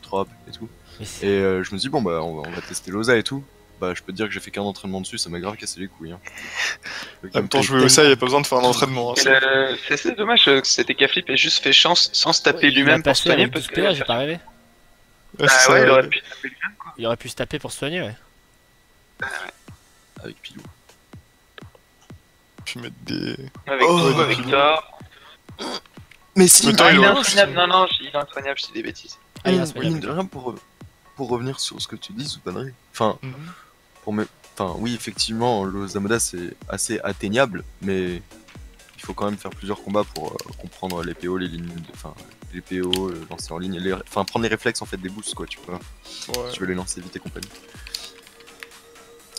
Trop et tout. Mais c'est- Et je me dis bon bah on va tester l'Oza et tout. Bah je peux te dire que j'ai fait qu'un entraînement dessus, ça m'a grave cassé les couilles. Hein. En même temps, jouer au ça, il y a pas besoin de faire un entraînement. Hein, C'est assez dommage que cet Ekaflip ait juste fait chance sans se taper Il a lui-même pour passé se soigner avec parce 12 que. PA, j'ai pas rêvé. Ouais, c'est Ah ça, ouais, il aurait pu taper lui-même. Il aurait pu se taper pour se soigner, ouais. Avec Pilou. Puis mettre des... Avec ouais, Victor. Mais si, Autant Ah, il il est aurait- insoignable. Non, il est insoignable, je dis des bêtises. Ah, il est mine insoignable. de rien pour revenir sur ce que tu dis, Soupanerie. Enfin, oui, effectivement, le Zamoda c'est assez atteignable, mais il faut quand même faire plusieurs combats pour comprendre les PO, les lignes, les PO, lancer en ligne, prendre les réflexes en fait des boosts quoi, tu vois, Ouais. si tu veux les lancer vite et compagnie.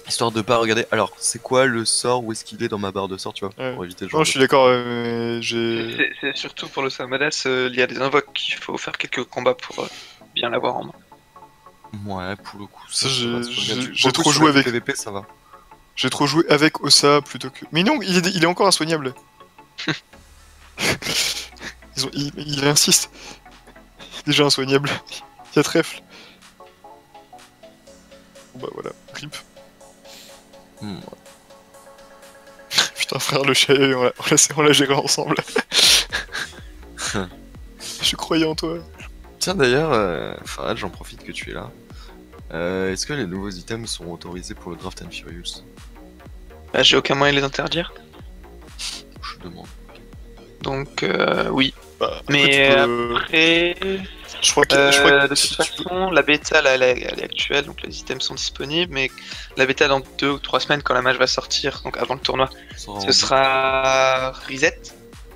Histoire de pas regarder. Alors, c'est quoi le sort, où est-ce qu'il est dans ma barre de sort, tu vois, Ouais. pour éviter le Non, je suis d'accord, j'ai... C'est surtout pour le Samodas, il y a des invoques qu'il faut faire quelques combats pour bien l'avoir en main. Ouais, pour le coup, Ça, va, j'ai- c'est pas grave. j'ai Pour le coup, trop sur joué le avec- PVP, ça va. J'ai trop joué avec Ossa plutôt que... Mais non, il est encore insoignable. Il insiste. Déjà insoignable. Il y a trèfle. Bon bah voilà, rip. Hmm, Putain frère, le chat, on l'a géré ensemble. Je croyais en toi. Tiens d'ailleurs, Farad, j'en profite que tu es là. Est-ce que les nouveaux items sont autorisés pour le Draft and Furious? Bah, j'ai aucun moyen de les interdire. Je demande. Donc, oui. Bah, après, Mais tu peux- après. je crois que De toute si tu peux- façon, la bêta là, elle est actuelle, donc les items sont disponibles, mais la bêta dans 2 ou 3 semaines quand la match va sortir, donc avant le tournoi, ce sera reset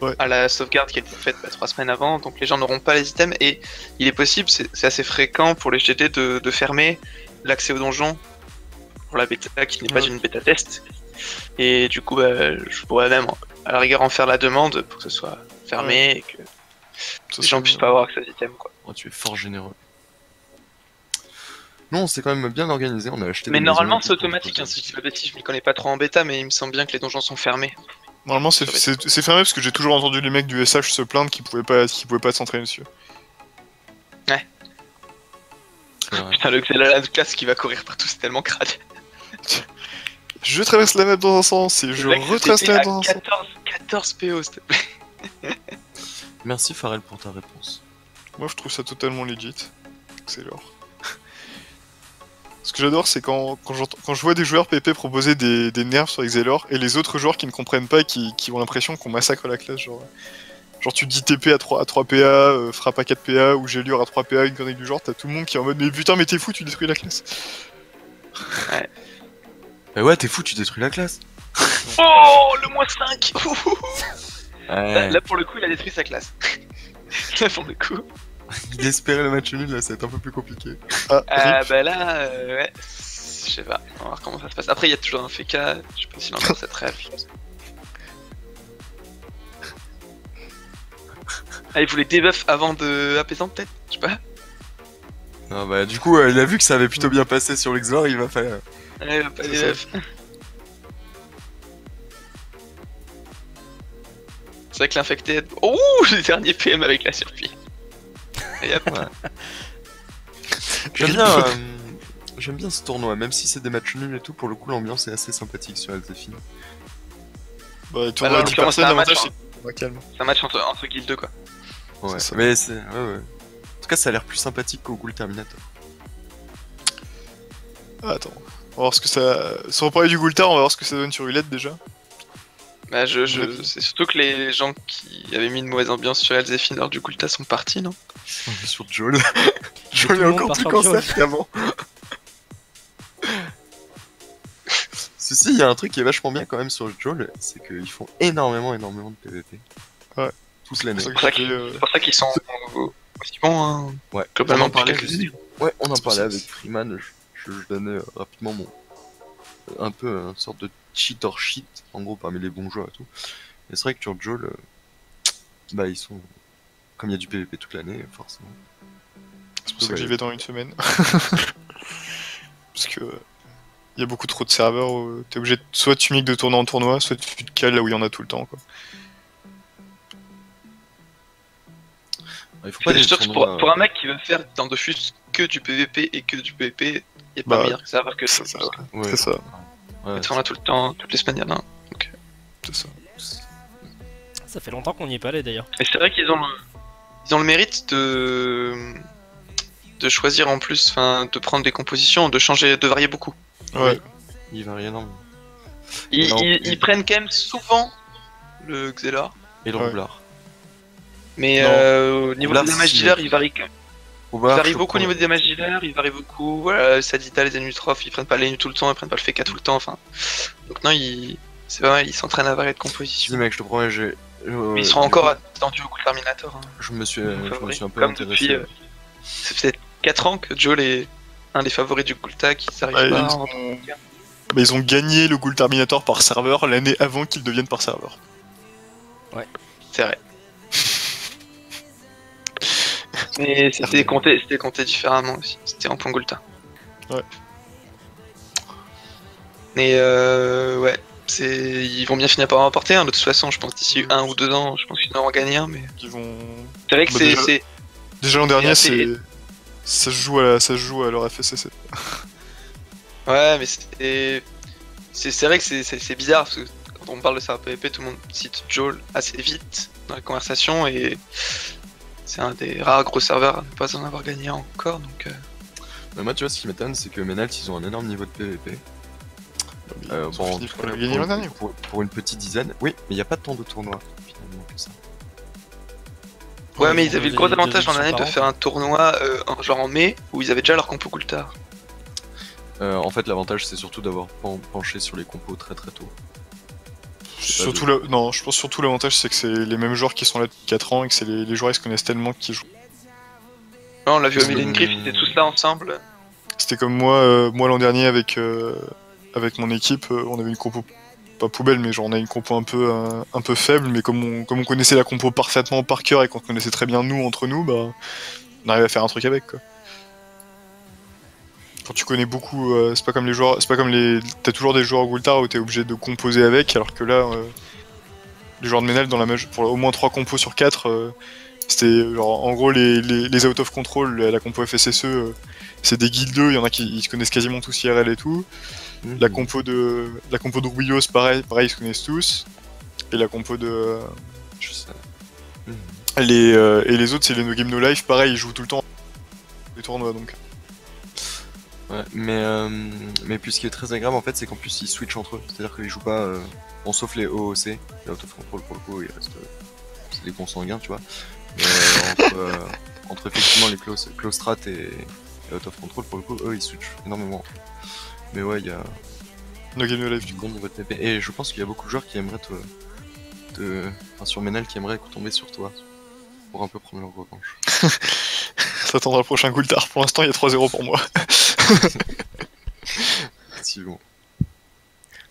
Ouais. à la sauvegarde qui a été faite 3 semaines avant, donc les gens n'auront pas les items et il est possible, c'est assez fréquent pour les GD de fermer l'accès au donjon pour la bêta qui n'est pas Ouais. une bêta test. Et du coup, bah, je pourrais même à la rigueur en faire la demande pour que ce soit fermé et que Ça les gens serait- puissent pas avoir accès aux items quoi. Oh, tu es fort généreux. Non, c'est quand même bien organisé, on a acheté Mais des normalement maisons et c'est tout pour automatique, hein, proposer. si je dis pas de bêtises, je m'y connais pas trop en bêta, mais il me semble bien que les donjons sont fermés. Normalement c'est fermé parce que j'ai toujours entendu les mecs du SH se plaindre qu'ils pouvaient pas s'entraîner dessus. C'est vrai. Putain, le Xelalan classe qui va courir partout, c'est tellement crade. Je traverse la map dans un sens et je Le mec, retrace c'était la map à dans un sens. 14 PO, s'il te plaît. Merci Farel pour ta réponse. Moi je trouve ça totalement legit. C'est l'or. Ce que j'adore c'est quand je vois des joueurs PP proposer des nerfs sur Excelor et les autres joueurs qui ne comprennent pas et qui ont l'impression qu'on massacre la classe. Genre tu dis TP à 3 PA, frappe à 4 PA ou gélure à 3 PA, une connerie du genre, t'as tout le monde qui est en mode mais putain mais t'es fou, tu détruis la classe. Bah ouais, t'es fou, tu détruis la classe. Oh, le moins 5. Ouais. Là, pour le coup, il a détruit sa classe. Là, pour le coup. Il espérait le match nul, là, ça va être un peu plus compliqué. Ah, rip. Bah là, ouais. Je sais pas, on va voir comment ça se passe. Après, il y a toujours un FK, je sais pas s'il a encore cette rêve. Ah, il voulait debuff avant de apaisant, peut-être? Je sais pas. Non, bah du coup, il a vu que ça avait plutôt bien passé sur l'Exor, il va faire... Ouais, il va pas C'est debuff. C'est vrai que l'infecté. Oh, le dernier PM avec la surprise. Et hop. J'aime bien ce tournoi, même si c'est des matchs nuls et tout, pour le coup l'ambiance est assez sympathique sur Elzefine. Bah, tu Bah, là, vois, en 10 l'occurrence, personnes, c'est un match, l'avantage hein. c'est calme. C'est un match entre guildes 2 quoi. Ouais, C'est ça. mais c'est... Ouais, ouais. En tout cas, ça a l'air plus sympathique qu'au Ghoul Terminator. Ah, attends, on va voir ce que ça... Sans parler du Gultar, on va voir ce que ça donne sur Ulette déjà. Bah, c'est surtout que les gens qui avaient mis une mauvaise ambiance sur Elzefine lors du Kulta sont partis, non? Sur Joel. Tout Joel le est monde encore part plus sur cancer Joel. qu'avant. Ceci, il y a un truc qui est vachement bien quand même sur Joel, c'est qu'ils font énormément de PVP. Ouais. Toute l'année. C'est pour ça que C'est pour ça qu'ils sont aussi bons, hein. Ouais, Globalement, on en parlait depuis juste. quelques Ouais, on en C'est pour parlait ça. avec Freeman, je donnais rapidement un peu une sorte de cheat or shit, en gros, parmi les bons joueurs et tout. Et c'est vrai que sur Joel, bah ils sont... Comme il y a du PvP toute l'année, forcément. C'est pour ça que j'y vais dans une semaine. Parce que il y a beaucoup trop de serveurs où t'es obligé de... soit tu migres de tournoi en tournoi, soit tu te cales là où il y en a tout le temps, quoi. Il faut pas Je des suis sûr que tournois, pour un mec qui veut faire dans Dofus que du PvP et que du PvP, il n'y a pas meilleur serveur que c'est ça. ça, ouais. c'est ça. Ouais, On a tout le temps, toutes les semaines, il y en a un. C'est ça. Ça fait longtemps qu'on n'y est pas allé d'ailleurs. Et c'est vrai qu'ils ont le mérite de choisir en plus, enfin, de prendre des compositions, de changer, de varier beaucoup. Ouais. il varie énormément. Ils, Non, ils prennent quand même souvent le Xelor, Et le Ouais. roublard. mais Non. au niveau Là, de la magie si, dealer, ils varient quand même. Ils Roublard, varient je beaucoup au prends- niveau des mages dealer, ils varient beaucoup. Voilà, Sadita, les Enutroph, ils prennent pas les tout le temps, ils prennent pas le FK tout le temps, enfin. Donc non, c'est pas mal, ils s'entraînent à varier de composition. Si mec, je te promets, j'ai... Mais ils seront du encore coup, attendus au coup de Terminator. Hein. je me suis un peu Comme intéressé. depuis, c'est peut-être 4 ans que Joel est un des favoris du Gulta qui s'arrive Ouais, pas. ils ont gagné le Ghoul Terminator par serveur l'année avant qu'il devienne par serveur. C'est vrai. Mais c'était compté différemment aussi. C'était en point Gulta. Ouais. Mais ouais, ils vont bien finir par en remporter. Hein. De toute façon, je pense d'ici 1 ou 2 ans, je pense qu'ils en auront gagné un. Mais Ils vont... c'est vrai que Bah, déjà l'an dernier, assez- ça se joue à leur FSC. Ouais, mais c'est vrai que c'est bizarre parce que quand on parle de serveur PvP, tout le monde cite Joel assez vite dans la conversation et c'est un des rares gros serveurs à ne pas en avoir gagné encore. Donc Mais moi, tu vois, ce qui m'étonne, c'est que Menalt, ils ont un énorme niveau de PvP. Ils ont Bon, fini par le gagner l'an dernier. pour une petite dizaine. Oui, mais il n'y a pas tant de tournois, finalement, que ça. ouais, mais ils avaient le gros des avantage l'an dernier éditions de par faire un tournoi genre en mai où ils avaient déjà leur compo Gulta. En fait, l'avantage, c'est surtout d'avoir penché sur les compos très très tôt. Surtout non, je pense surtout l'avantage c'est que c'est les mêmes joueurs qui sont là depuis 4 ans et que c'est les joueurs ils se connaissent tellement qu'ils jouent. Ouais, on l'a vu à Parce que- Millennium Griff, ils étaient tous là ensemble. C'était comme moi l'an dernier avec mon équipe, on avait une compo pas poubelle mais genre on a une compo un peu faible mais comme on connaissait la compo parfaitement par cœur et qu'on connaissait très bien nous entre nous, bah on arrivait à faire un truc avec quoi. Quand tu connais beaucoup, c'est pas comme les joueurs, t'as toujours des joueurs Gultar où t'es obligé de composer avec, alors que là, les joueurs de Menal pour au moins 3 compos sur 4, c'était genre en gros les out of control, la compo FSSE, c'est des guildeux, il y en a qui ils se connaissent quasiment tous IRL et tout. La compo de Rubios, pareil, ils se connaissent tous. Et la compo de Je sais. et les autres c'est les No Game No Life, pareil, ils jouent tout le temps les tournois donc. Ouais, mais puis ce qui est très agréable en fait, c'est qu'en plus ils switchent entre eux. C'est-à-dire qu'ils jouent pas, bon, sauf les OOC, les out of control pour le coup, ils restent, c'est des consanguins, tu vois. Mais entre effectivement les close strat et out of control pour le coup, eux ils switchent énormément. Mais ouais, il y a No Game No Life du bon niveau de TP. Et je pense qu'il y a beaucoup de joueurs qui aimeraient enfin sur Menal qui aimeraient tomber sur toi pour un peu prendre leur revanche. Ça attendra le prochain Gultar. Pour l'instant, il y a 3-0 pour moi. Si bon.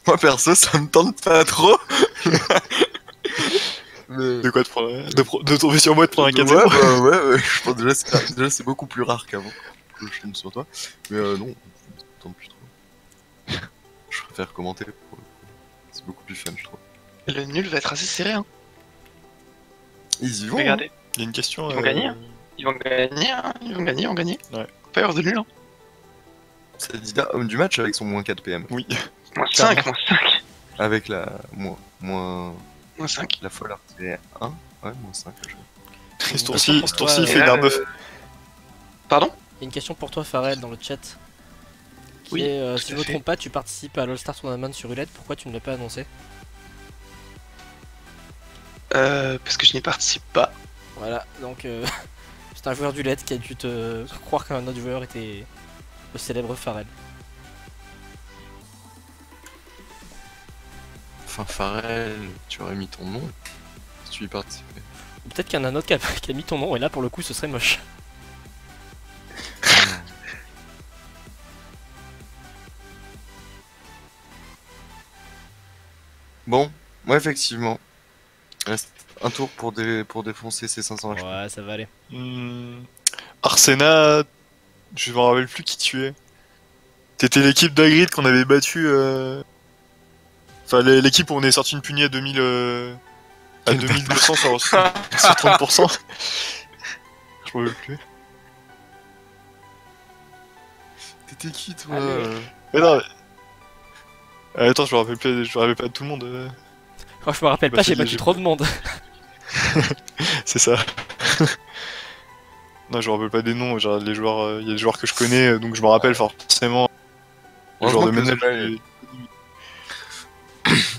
Moi perso, ça me tente pas trop. Mais... De quoi de tomber sur moi et de prendre un 4-0. Ouais, je pense déjà c'est beaucoup plus rare qu'avant que je tombe sur toi. Mais non, ça me tente plus trop. Je préfère commenter pour le coup. C'est beaucoup plus fun, je trouve. Et le nul va être assez serré. Hein. Ils y vont. Regardez, Il y a une question. Ils vont gagner, hein. Ils vont gagner. Ouais. Pas y avoir de nul. Hein. C'est Dida, homme du match avec son moins 4 PM. Oui. Moins 5, moins 5. Avec la moins Moins 5. la folle artillerie 1. Ouais, moins 5. Ce tour-ci, il Et fait une là, arme. Pardon? Il y a une question pour toi, Pharrell, dans le chat. Qui Oui, est, tout si à je me fait. trompe pas, tu participes à l'All-Star Tournament sur Roulette, pourquoi tu ne l'as pas annoncé? Parce que je n'y participe pas. Voilà, donc c'est un joueur du LED qui a dû te croire qu'un autre joueur était le célèbre Pharrell. Enfin, Pharrell, tu aurais mis ton nom si tu y participais. Ou peut-être qu'il y en a un autre qui a mis ton nom, et là pour le coup ce serait moche. Bon, ouais, effectivement. Reste un tour pour défoncer ces 500 HP. Ouais, ça va aller. Arsena, je me rappelle plus qui tu es. T'étais l'équipe d'Agrid qu'on avait battu. Enfin, l'équipe où on est sorti une punie à 2000. À 2200 sur 30%. Je me rappelle plus. T'étais qui, toi Allez. Mais non. Attends, je me rappelle pas de tout le monde. Quand je me rappelle Bah, pas, c'est j'ai les battu jeux. trop de monde. C'est ça. Non, je me rappelle pas des noms. Genre, les joueurs, il y a des joueurs que je connais, donc je me rappelle forcément. Les joueurs de Heureusement que Menel. le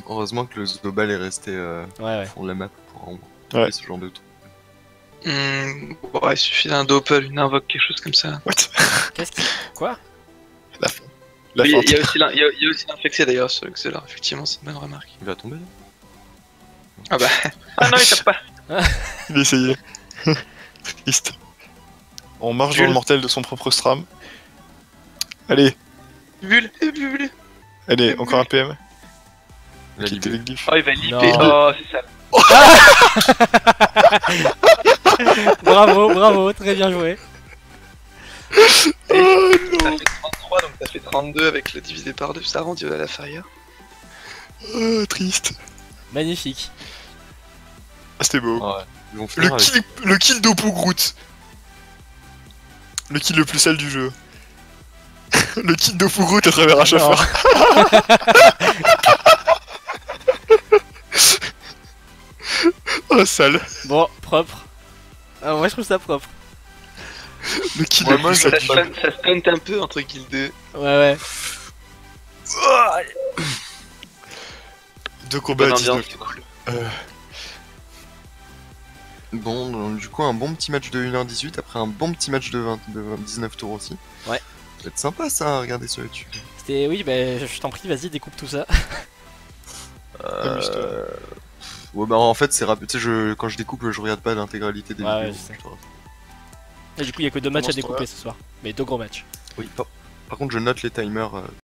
Heureusement que le Zobal est resté Ouais. au fond de la map pour Ouais. faire ce genre de truc. Ouais, il suffit d'un doppel, une invoque, quelque chose comme ça. What? Qu'est-ce qui. Quoi? La Oui, feinte. il y a aussi l'infecté d'ailleurs sur le Xelor, effectivement, c'est une bonne remarque. Il va tomber là. Ah bah. Ah non, il tape pas. Il a essayé. Triste. On marche dans Jules. le mortel de son propre stram. Allez, Bulle, bulle. allez, encore un PM. Il a Quitter libé. les glyphes. Oh, il va libé. Non. Oh, c'est ça. Bravo, très bien joué. Oh Ça non. fait 33, donc ça fait 32 avec le divisé par 2, ça rend à la Faria. Oh, triste. Magnifique. Ah, c'était beau. Ouais. Ils vont finir avec... Le kill d'Opugroot. Le kill le plus sale du jeu. Le kill d'Opugroot à travers un chauffeur. Oh, sale. Bon, propre. Ah, moi je trouve ça propre. Le kill Ouais, le moi, plus je- sale du jeu. Ça stunt un peu entre kill 2. Ouais. Deux combats à Bonne 19. ambiance, c'est cool. Bon, donc, du coup, un bon petit match de 1h18 après un bon petit match de 19 tours aussi. Ouais. Ça va être sympa ça à regarder sur YouTube. C'était. Oui, bah je t'en prie, vas-y, découpe tout ça. Amuse-toi. Ouais, bah en fait, c'est rapide. Tu sais, quand je découpe, je regarde pas l'intégralité des Ouais, vidéos. je sais. je te rassure. Et du coup, il y a que 2 matchs à Pendant ce temps-là. découper ce soir. Mais 2 gros matchs. Oui, par contre, je note les timers